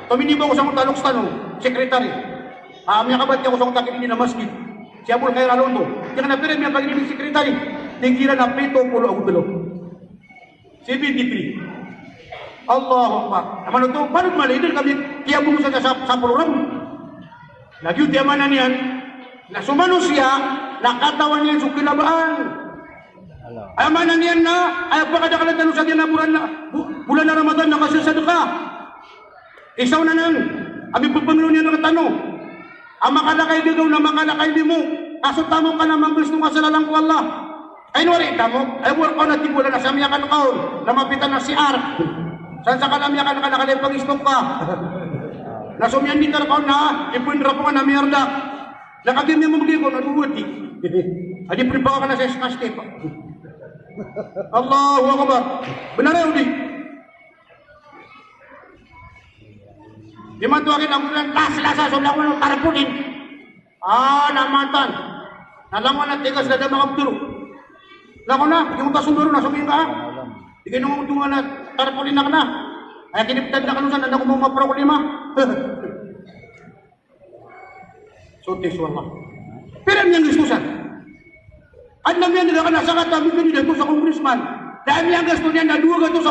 tuminibo ko sa mga talok-tanong, sekretary. Miya kabat niya ko sa mga takip na masjid. Siya mul kayo ralondo. Kaya na pera miya pag-ibig sekretary, tingkira na 70 ako dalo. 73. Allahu Akbar. Naman ito, paano malidin kami, kaya mo sa program. Lagi yung tiyaman na niyan, na sumano siya, nakatawan niya yung kinabaan. Ayaman na niyan na, ayaw pa kada tanong sa diyan na bulan na Ramadan na kasi sadaka. Isaw na nang, aming pagpangilo niya nakatanong. Ang makalakay di daw na makalakay di mo, kaso tamo ka naman gusto nga sa lalang ko Allah. Ay nuwari, tamo, ay work on natin wala na sa miya ka nakaon, na mapitan na si Ark. Saan sa kalamya ka nakalakay pag-istok ka? Nasumyan di tarakaon na, ipundra po ka na miyarda. Nakagimya mo mag-iko, naduwati. Adi pribawa ka na sa eskaste pa. Allahu Akbar. Benar ya Udi? Di man tuwagin ang bulan, las-lasa, so lang mo nang tarapunin. Namatan. Nalangon na tigas na mga kapturo. Lako na, yung kasunduro na, sumihin ka ha. Di kayo nung tunga na, tarapunin na ka na. Ay kiniptad na kanusan, na kung mga problema. Sotis wallah. Pero niyang Kristusan. At namin nila ka nasa katabi ka nila sa kongresman. Dahil yang gasto niya na 250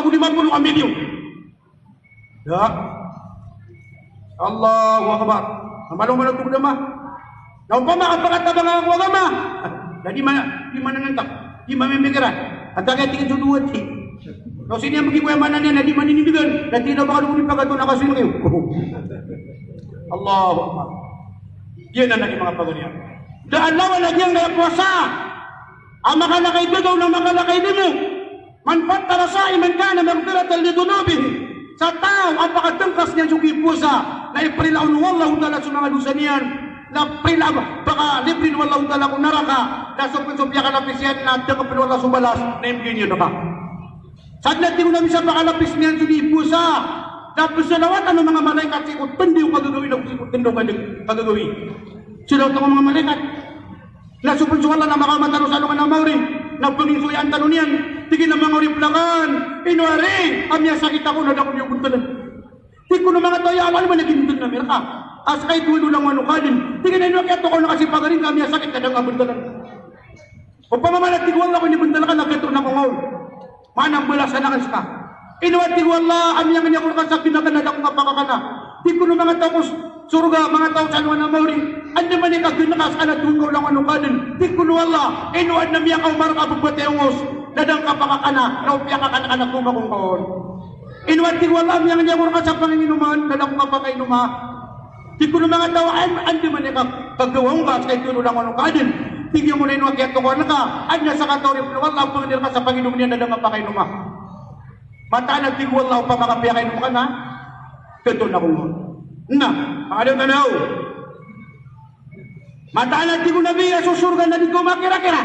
milyon. Ya. Allahu Akbar. Malong-malong tu mah. Nau pama apa kata bang aku agama? Di mana nantak? Di mana memikirkan? Antara tiga dua ti. Kau sini yang pergi mana ni? Di mana ni bigan? Nanti dah bakal pun dipakai tu nak kasih lagi. Allahu Akbar. Dia nak lagi mga pagarian. Dan Allah lagi yang gaya puasa. Amakala kay dagaw na makala kay mo. Man fattara sa'iman kana maghfiratan li dhunubihi. Sa tao ang pakatangkas niya sugi puasa na iprilaon wallahu ta'ala sa mga dosa niyan. Na prilaw baka librin wallahu ta'ala kung naraka. Na supya ka napisiyan na dagapin wallahu subalas na imgin niyo na ba. Sadlat di ko namin sa pakalapis niyan sugi puasa. Tapos salawatan ng mga malaikat sikot pendi yung kagagawin ako sikot tendo kagagawin. Sila ang mga malaikat. Nasupun suwala na makamataro sa lungan na mauri. Nagpangin suyan tanunian. Tigil na mga oriplakan. Inuari. Amya sakit ako na dakon yung buntalan. Tigil ko na mga tayo. Alam mo nagintun na merka. As kahit dulo lang manukadin. Tigil na inuakyat ako na kasi pagarin. Amya sakit ka ng buntalan. O pamamalat tigwal ako ni buntalan ka. Nagkatro na kong manang balasan na ka. Inuati wala amya kanya ko sa pinakanan ako nga pakakana. Di ko mga tao ko surga mga tao sa luwan na mauri. Anda man yung kaginakas anak tungo lang ano kanin. Di ko wala inuad na miya ka umar ka bugbateungos. Dadang ka pakakana. Naupya ka anak tumakong kaon. Inuati wala amya kanya ko sa panginginuman. Dadang ka pakainuman. Di ko mga tao anda man yung kagawang ka sa itulo lang ano kanin. Tigyan mo na inuakyat ko na ka. Anda sa katorip na wala ang panginir ka sa panginuman niya dadang ka pakainuman. Mata nagtigwal lang pa makapiyakay mo ka na. Keto na kong na, makadaw tanaw. Mata nagtigwal na biya sa surga na di ko makira-kira.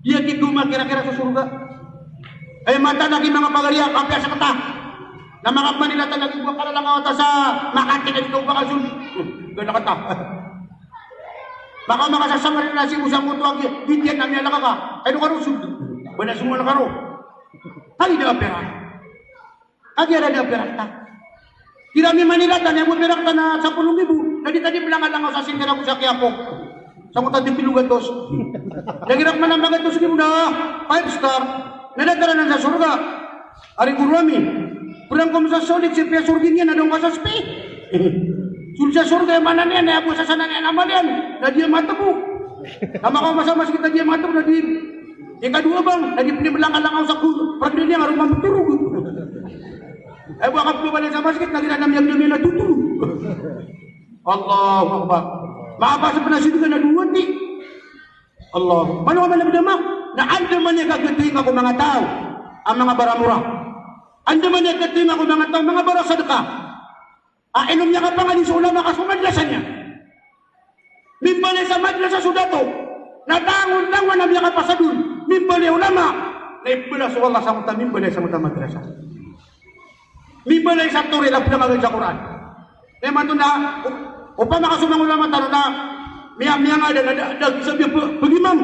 Iya di ko makira-kira sa surga. Ay mata naging mga pagariya kapya sa kata. Na mga Manila talagang buwak ka na lang awata sa Makati na ikaw baka sun. Ganda kata. Baka makasasamarin na si Musang Mutuang Bitian na nila ka. Ay no karo sun. Bana sumuna karo. Hari dah perak. Agi ada perak tak. Kira mi Manila tan yang perak tan na 10,000. Tadi belangan lang sa singkara ko sa Quiapo. Sa mo tadi pilugatos. Nagirak man ang magatos ni muna 5 star. Nadadala na sa surga. Ari kurami. Pulang ko sa solik si Pia surgin yan adong kasaspi. Sulsa surga mana niya na ako sa sana niya naman yan. Na dia matabu. Nama kau mas kita dia matabu na di. Yang kedua bang, lagi belakang sa pradil niya nga rumah beturug. Ay bukan po balik sa basket, lagi na namiyang dumi na tutulog. Allahu Akbar. Maapa sa panasido ka na duwan di. Allah. Mano ka malabdama? Na anda man niya kagating ako mga tao, ang mga baramura. Anda man niya kagating ako mga tao, mga barasadka. Inom niya ka pa nga din sa ulama ka sa madlasan niya. Mimbali sa madlasa sudato. Nadangon-dangon na niya ka pa sa dun. Mimbali ulama. Naibula sa Allah sa muta, mimbali sa muta madrasa. Mimbali sa turi, lang pinamagal sa Quran. Kaya man doon na, upang makasumang ulama talo na, miya nga na sabi, pag-imam.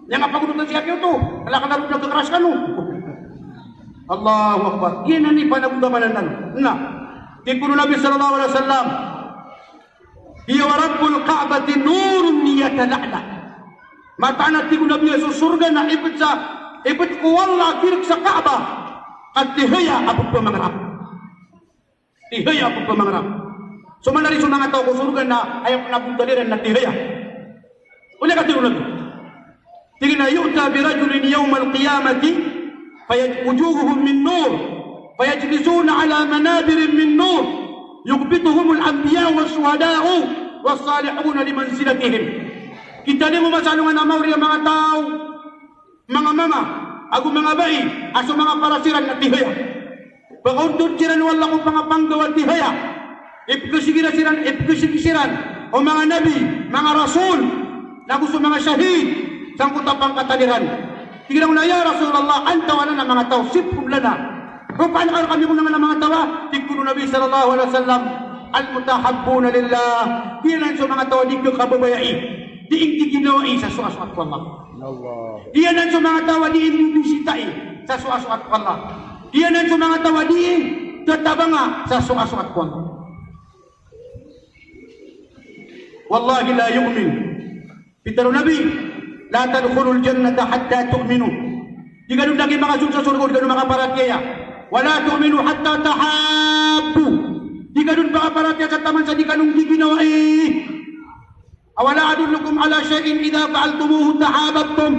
Yang nga pagunutan siya kayo to. Kala ka naroon nagkakaras ka no. Allahu Akbar. Yan na ni panagundamanan na. Tikulo Nabi sallallahu alaihi wasallam. Hiya wa rabbul ka'bati nurun niyatala'la. Mata na tigo Nabi sa surga na ibit ko wala kirik sa Kaaba at tihaya abog pamangarap. Tihaya abog pamangarap. So manari sa mga tao ko surga na ayaw nabundaliran na tihaya. Uli ka tigo Nabi. Tingin na yu'ta birajulin yawm al-qiyamati wujuhuhum min nur fayajlisuna ala manabirin min nur yuqbituhum al-anbiya wa shuhada'u wa salihuna limanzilatihim. Kita ni mo masalungan na mauri ang mga tao, mga mama, ako mga bayi, aso mga parasiran na tihaya. Pagkaundod siran wala kong pangapanggawan tihaya. Ipkusigisiran o mga nabi, mga rasul, na gusto mga syahid, sangkutapang kataliran. Tingnan mo na, ya Rasulullah, antawanan ng mga tao, sipkub lana. Kung paano kami kung naman ng mga tawa, tingkulo Nabi sallallahu alaihi wasallam, al-mutahabbuna lillah, diyan sa mga tao, di ko kababayai. Diing ginawai sa suaswat ko Allah. Diyan ang sa mga tawa diing bibisitai sa suaswat ko Allah. Diyan ang sa mga tawa diing tatabanga sa suaswat ko Allah. Wallahi la yu'min. Pitaro Nabi, la tadkhulul jannata hatta tu'minu. Di ganun lagi mga sa surga, di ganun mga paratya. Wala tu'minu hatta tahabbu. Di ganun mga paratya sa taman sa di ganun giginawai. Awala adullukum ala syai'in idza fa'altumuhu tahabbtum.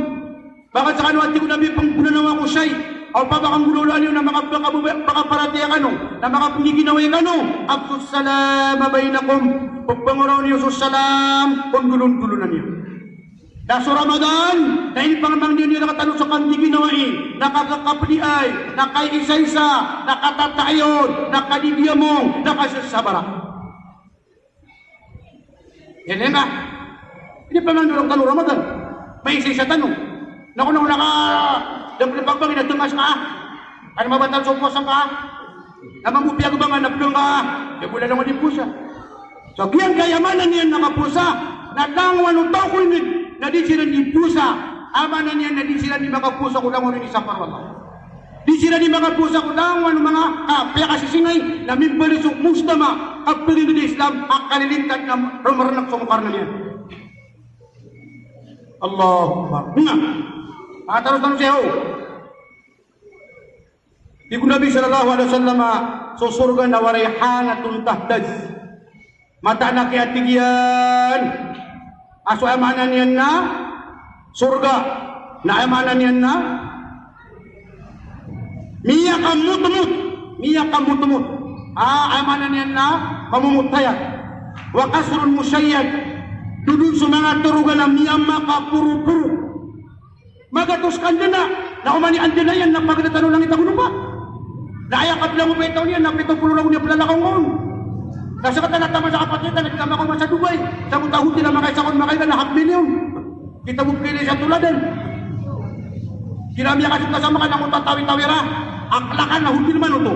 Bakit sa kanwa di ko nabi panggunanawa ko syai. O pa baka mululaan yun na mga paratya kano, na mga giginawai kano. Absus salam bainakum. Pagpangaraw niyo sus salam, pagdulun-dulunan niyo. Daso Ramadan, dahil pangamang niyo nakatanong sa kandi ginawai, nakakapniay, nakaisa-isa, nakatatayon, nakadidiyamong, nakasasabara. Yan nga. Hindi pa man nung tanong Ramadan. May isa-isa tanong. Naku nung nakapagbangin na tumas ka, ano mabatal sa uposan ka, namamupiyag ba nga naplong ka, di pula naman din pusa. So, kiyang kayamanan niyan nakapusa, natangwan ng takulmid, na di sila di pusa, ama na niyan na di sila di makapusa ko lang ni sapar Allah. Di sila di makapusa ko lang mga pia kasi singay na mimbalisok mustama at pagiging Islam ang kalilintan na rumaranak sa mukar na niyan. Allahumma. Nga. Tanong siya ho. Di ko Nabi sallallahu alaihi wasallam susurga na warayhanatun tahtaz. Mata na kaya tigyan. Aso amanan yan na surga. Na amanan yan na miya kamutumut. Miya kamutumut. Amanan yan na mamumutayat. Wa kasrun musayyad. Dudun sa mga turugan na miya makapuru-puru. Magatos ka na umani andyan na yan na pagdatanong langit ako pa. Naayakap lang mo pa itaw niyan na 70 lang niya palalakaw ngayon. Kasi katanatama sa kapatitan, nagkama ko man sa Dubai. Sa kong tahon nila makaisakon makailan na 500,000. Kita mo pili sa tuladan. Kinamiya kasi kasama ka na kung tatawi-tawira. Aklakan na hulpil man ito.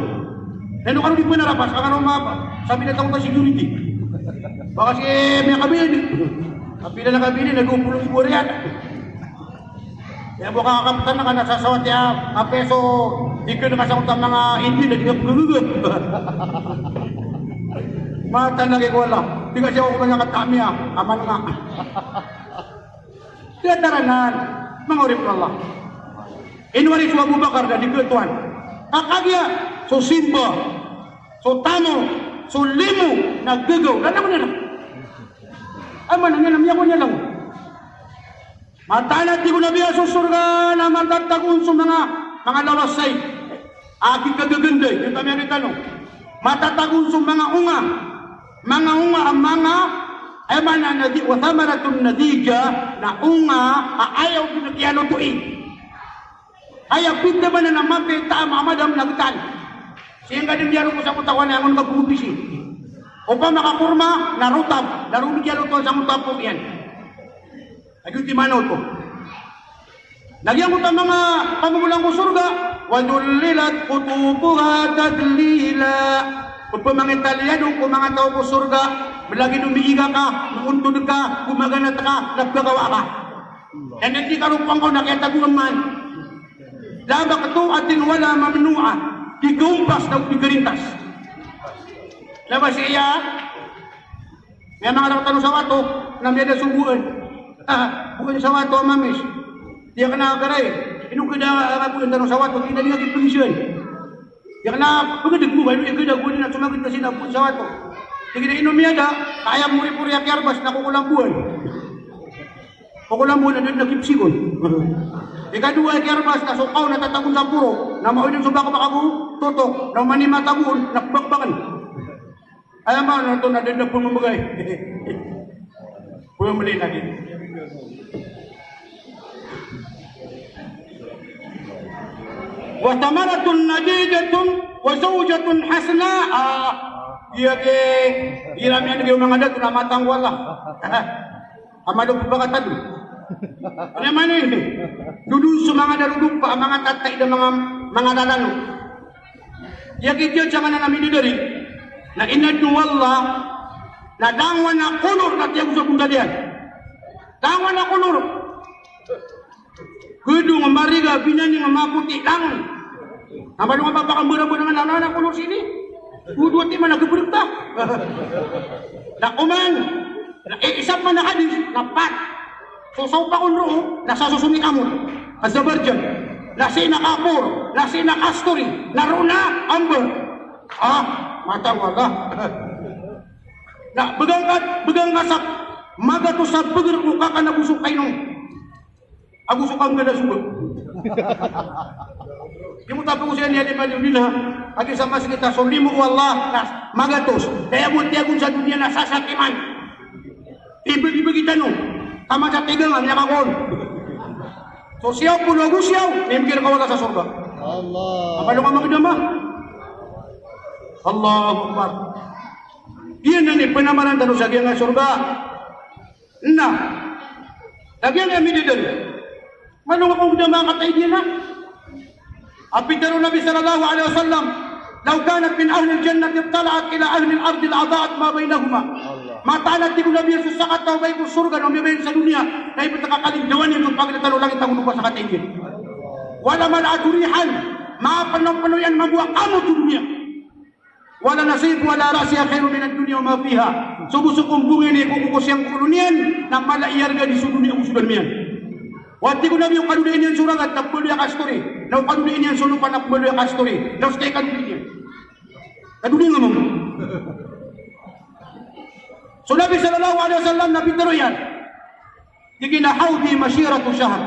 Ano ka di po narapas? Ang anong mapa? Sabi na taong ka security. Baka si may kabili. Kapila na kabili, nag-upulong siguro yan. Kaya buka kakapitan na ka nasasawat niya. Ang peso, ikaw na kasakot ang mga hindi na di ka gugugot. Mata lagi ko wala. Di kasi ako kumanyakatami aman nga. Kaya taranan, mga urip na Allah. Inwari sa Abu Bakar na di ketuan. Kakagya, so simba, so tamo, so limo, naggagaw. Lala mo na lang. Aman, ang yanam niya ko niya lang. Matalat di ko na biya sa surga na matatagun sa mga lalasay. Aking kagaganday, yung kami ang itanong. Matatagun sa mga unga. Mga unga ang mga emana nadi wa thamaratun nadija na unga ayaw pinakyano tuig. Ayaw pinta ba na namapi ta mamadam nagtan. Sehingga din yaro ko sa kutawan yang magpupisi. O pa makakurma narutab, narunod yaro to sa mutapok yan. Ayun di manaw to. Nagyan ko ta mga pamumulang ko surga wa dullilat qutubuha tadlila. Kung po mga Italyano, kung mga tao po surga, malagi numiiga ka, umuntod ka, gumaganat ka, nagkagawa ka. And hindi ka rupang ko nakitagungan man. Labak ito atin wala mamnua, gigumpas na upigarintas. Labas siya, may mga nakatanong sa wato, na may nasubuan. Bukan sa wato, mamis. Di ka nakakaray. Inong kinabuan tanong sa wato, hindi na naging pension. Yang na pagdadig mo bayo igda guni na sumagit na sina sa wato. Tigina inomiada kaya muri-puri ak yarbas na kukulang buwan. Kukulang buwan na nakipsigon. Ikadua ak yarbas na sukaw na tatagun sa puro na maunin subak makabu tutok na manima tagun nakbakbakan. Ayaw mo na ito na din na pumamagay. Pumamali lagi. Wa tamaratun nadidatun wa zawjatun hasna. Iya ke irami ang mga dato na matang wala. Amado pa katado. Ano man ini? Dudu sa mga daruduk pa mga tatay ng mga lalano. Iya ke diyo sa kana namin diri na inadu wala na dangwa na kulur na tiyago sa kundalian. Dangwa na kulur. Kudu ngambariga binani ngamaputi lang. Namalo nga papakambura-bura nga anak kulur sini. Kudu ti man nagburta. Nakuman. Isap man na hadis napat. Susaw pa kun ro nasasusumi kamo. Azerbaijan. Nasi na kapur, nasi na kasturi, naruna, amber. Mata wala. Na, begang kasak, maga to sa beger ko kaka nabusok kayo nung. Agusok ang ganda subag. Di mo tapos ko siya niya lima nila. Agi sama kita, so limo ko Allah, magatos. Kaya mo tiyagun sa dunia na sasakiman. Iba kita nung. Tama sa tigang ang yakakon. So siyaw po lagu siyaw, nemkir ka wala sa surga. Allah. Apa ka magdama? Allahu Akbar. Iyan na ni penamaran tanu sa nga surga. Nah, lagi ang amid din. Manong akong magdama katay din na. Apitaro Nabi sallallahu alaihi wasallam, "Law kanat min ahli al-jannah tala'at ila ahli al-ard al-adaat ma bainahuma." Mataanat di ko Nabi Yesus sakat tao baik surga no may sa dunia dahil pagkakaling dawan yung pagkatalo langit ang lupa sa katingin. Wala man aturihan, mapanong yan mabuang amo sa dunia. Wala nasib, wala rasya khairu min ad-dunya wa ma fiha. Subusukong bungin ni kukukus yang kulunian na malaiyarga di dunia usudan miyan. Wati ko Nabi yung kanuliin yan suragat na pulo yung kastori. Na kanuliin yan sulupan na pulo yung kastori. Na usay kanuliin yan. Kanuliin nga mo. So Nabi sallallahu alaihi wasallam Nabi tero yan. Diginahaw di masyiratu syahr.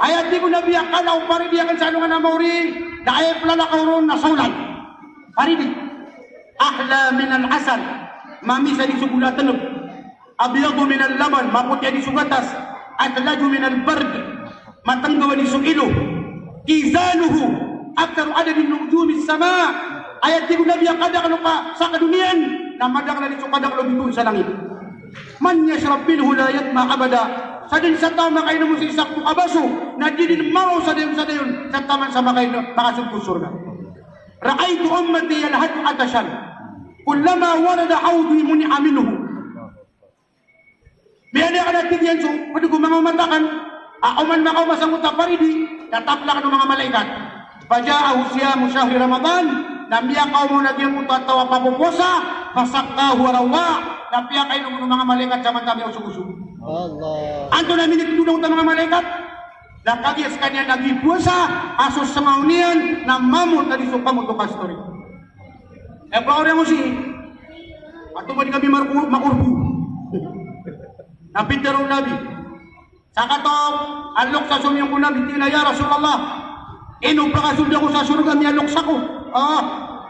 Ayat di ko Nabi akalaw paridi akan sa anong anamawri na ayat lalakaw ron na saulan. Paridi. Ahla min al-asal. Mamisa di sugulatan. Abiyadu min al-laban. Maputya di sugatas. Atlaju min al-bard. Matanggawa di sugilo. Kizanuhu. Aktaru ada di nujumi sama. Ayat di ko Nabi akalaw ka sa kadunian. Na madak na dito kadak lo sa langit. Man yashrab minhu la yatma abada. Sa din sa tao makainom mo sa isak mo abaso na di din mao sa din sa taman sa makainom makasugpo surga. Ra'aytu ummati yalhatu atashan kullama warada hawdi muni'a minhu. Biyada ka natin yan so pwede ko mga matakan auman makaw masanguta paridi tatapla ka ng mga malaikat. Faja'ahu siyamu syahri Ramadan namiyakaw mo na diyan mo tatawa papuposa fasakkahu warawa napiya kayo ng mga malaikat samantami ang sumusug. Allah. Anto namin itulong ng mga malaikat nakagias kanya nagipuasa asos sa maunian na mamut na disuka mo to kastori. Paore mo si ato ba di kami makurbu napintero Nabi sakatong alok sa sumiyong ko Nabi tila ya Rasulullah ino pakasulda ko sa surga miyalok sa ko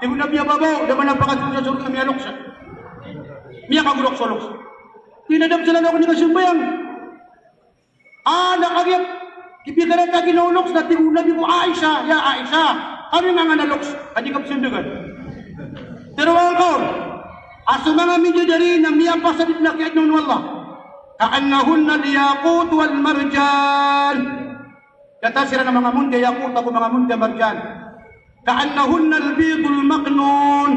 Ibu Nabi ababaw, daman ang pagkatulog sa surga, miyalok siya. Miya kagulok sa lok. Tinadam sila na ako nila sumbayang. Nakagyak. Kipikaran ka ginauloks na Ibu Nabi ko, Aisha, ya Aisha. Kami mga naloks, adi ka pasundagan. Pero ang kaon, aso mga medyo dari na miya pa sa ditlakiyat ng Allah. Kaannahunna liyakut wal marjan. Kata sila ng mga munti, yakut ako mga munti marjan. كأنهن البيض المقنون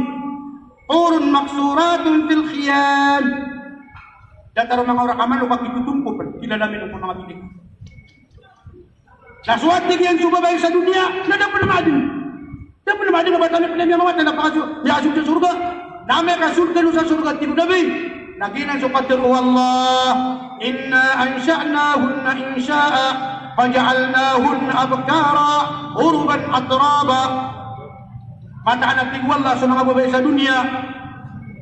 حور مقصورات في الخيام. Dataro mga orang aman upang itutumpo kila namin ang mga bidik. Nasuwati yan sumabay sa dunia na dapat namadin. Dapat namadin na batang na pinamiyamamat na napakasyon sa surga. Nami kasurga sa surga tibu Nabi. Naginan sa qadir Allah. Inna ansha'nahunna insha'a. فجعلناهن أبكارا عربا أترابا. Mata anak tinggal Allah sa mga babae sa dunia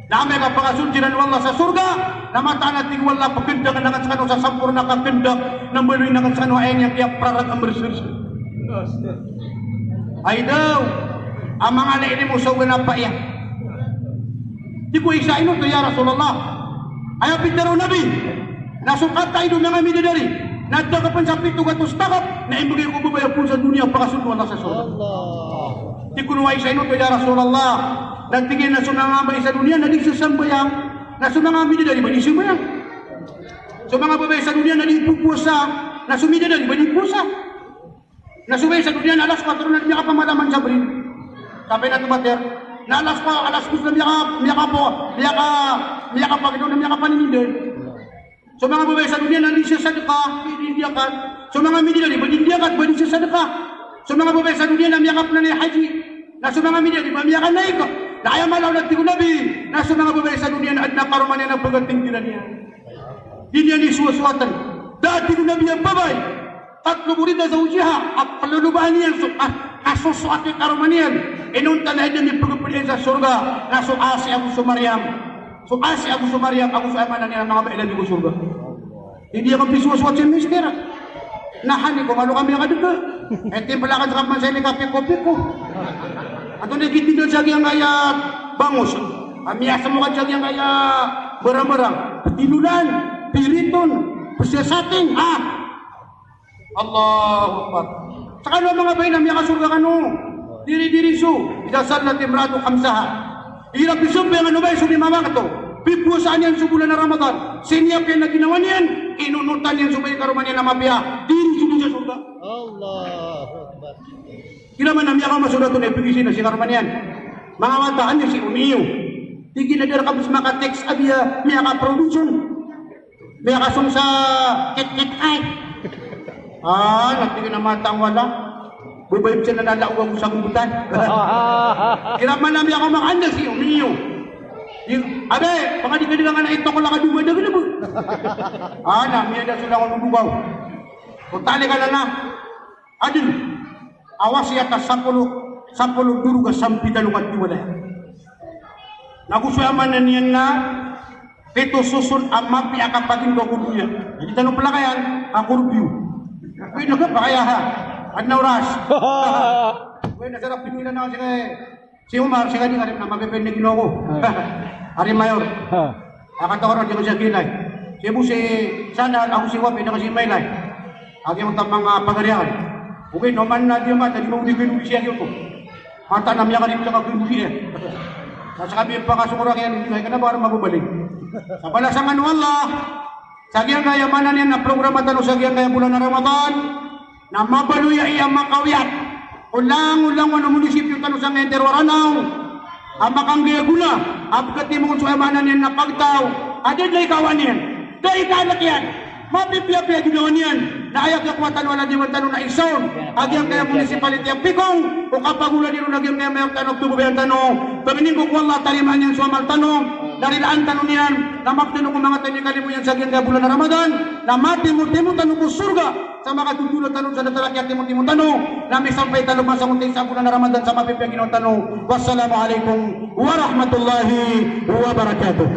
na may kapakasuntiran Allah sa surga na mata anak tinggal Allah pagkendak na sa kano sa sampurna kakendak na menuloy na sa kano ay niyang kaya prarat ang bersirsa ay daw ang mga naini mo sa ganapa iya di ko isa ino to ya Rasulullah ayaw pitaro Nabi nasukat tayo doon mga midadari nagdagapan sa pito gatos takap na ibigay ko babae po sa dunia pakasuntuan na sa surga di kunuway sa ino to ya Rasulullah nagtigil na sumangabay sa dunia na di sasambayang na sumangabay dari ba di sambayang sumangabay sa dunia na di pupusa na sumida dari ba di pusa na sumay sa dunia na alas 4 na niya kapamalaman sa brin sabi na tumater na alas 4 na niya kapagino na niya kapaninindin so mga babae sa dunia na di siya sadaka inindiyakan so mga midila di ba inindiyakan ba di siya sadaka so mga babae sa dunia na miyakap na niya haji na so mga midila di ba miyakan na ikaw na ayaw malaw na tigo Nabi na so mga babae sa dunia na adna karuman niya ng pagganting tila niya di niya ni suwaswatan dati tigo Nabi ang babay tatlo burida zawjiha at palulubahan niyan asusuat ni karumanian inunta na din ni pagpiliin sa surga na suasi Abu Sumaryam Abu Sumaryam niya mga bailan di ko surga hindi ako pisuaswat si mister nahani ko malo kami nakaduga etin pala ka sa kapan sa kape-kopi ko ato na gitinon sa giyang kaya bangus amiyasa mo ka sa giyang kaya barang-barang patinulan piriton persiasating Allahu Akbar saka ano mga bayi na miya kasurga ka no diri-diri su idasal na timrado kamsaha hirap isub yung ano ba isub ni mama ka to pipuasaan yan sa bulan na Ramadan siniyap yan na ginawa niyan inunutan yan subay karuman yan na mabiya diri su sa surga Allahu Akbar. kinaman na miya ka masuda to na ipigisin na si karuman yan mga wataan niya si Umiyo tigil na dira kabus maka-text abiya miya ka production miya ka sung sa kit-kit ay natigil na matang wala bubayib siya na nalaog ako sa kumbutan kinaman na miya ka makanda si Umiyo abe baka di ka nga na ito ko lang kadumay na gano'n na miya na sila akong nubugaw tali ka na adil awas yata 10 duru ka sampitan umat di wala nagusuyaman na niyan na ito susun amapi akapagin ko kudunya jadi tanong pala kayan ang kurbiyo wait na ka pa kaya ha at na oras wait nasarap pinila na kasi si Umar siya ka rin na mapipendig na ako Ari Mayor akatawaran di ko siya kilay si Busi sana ako si Wapi na kasi maylay agi mo tamang pagarihan okay naman na di man dali mo ulit siya ko mata na miya ka rin sa kagubusi nasa kami pa kasukura kaya hindi ka na ba mabubalik sa palasangan ng Allah sa giyang kaya manan yan na programa tanong sa giyang kaya bulan na Ramadan na mabaluya iya makawiyat ulang-ulang wano munisipyo tanong sa ngayon terwaranaw ang makanggaya gula apkati mo kung suya manan yan na pagtaw adin na ikawan yan dahil kalak yan mapipiyapya ginawan yan na ayak yakwatan wala di man tanong na isown agyang kaya municipality ang pikong o kapagula dito nagyang kaya mayang tanong tububayan tanong pamining ko Allah taliman yan suamal tanong darilaan tanong yan na magtanong ko mga tanikali mo yan sa agyang kaya bulan na Ramadan na matimutimo tanong ko surga sa mga tutulog tanong sa natalakya timutimo tanong na may sampay tanong sa muntin sa bulan na Ramadan sa mapipiyang ginawa tanong wassalamualaikum warahmatullahi wabarakatuh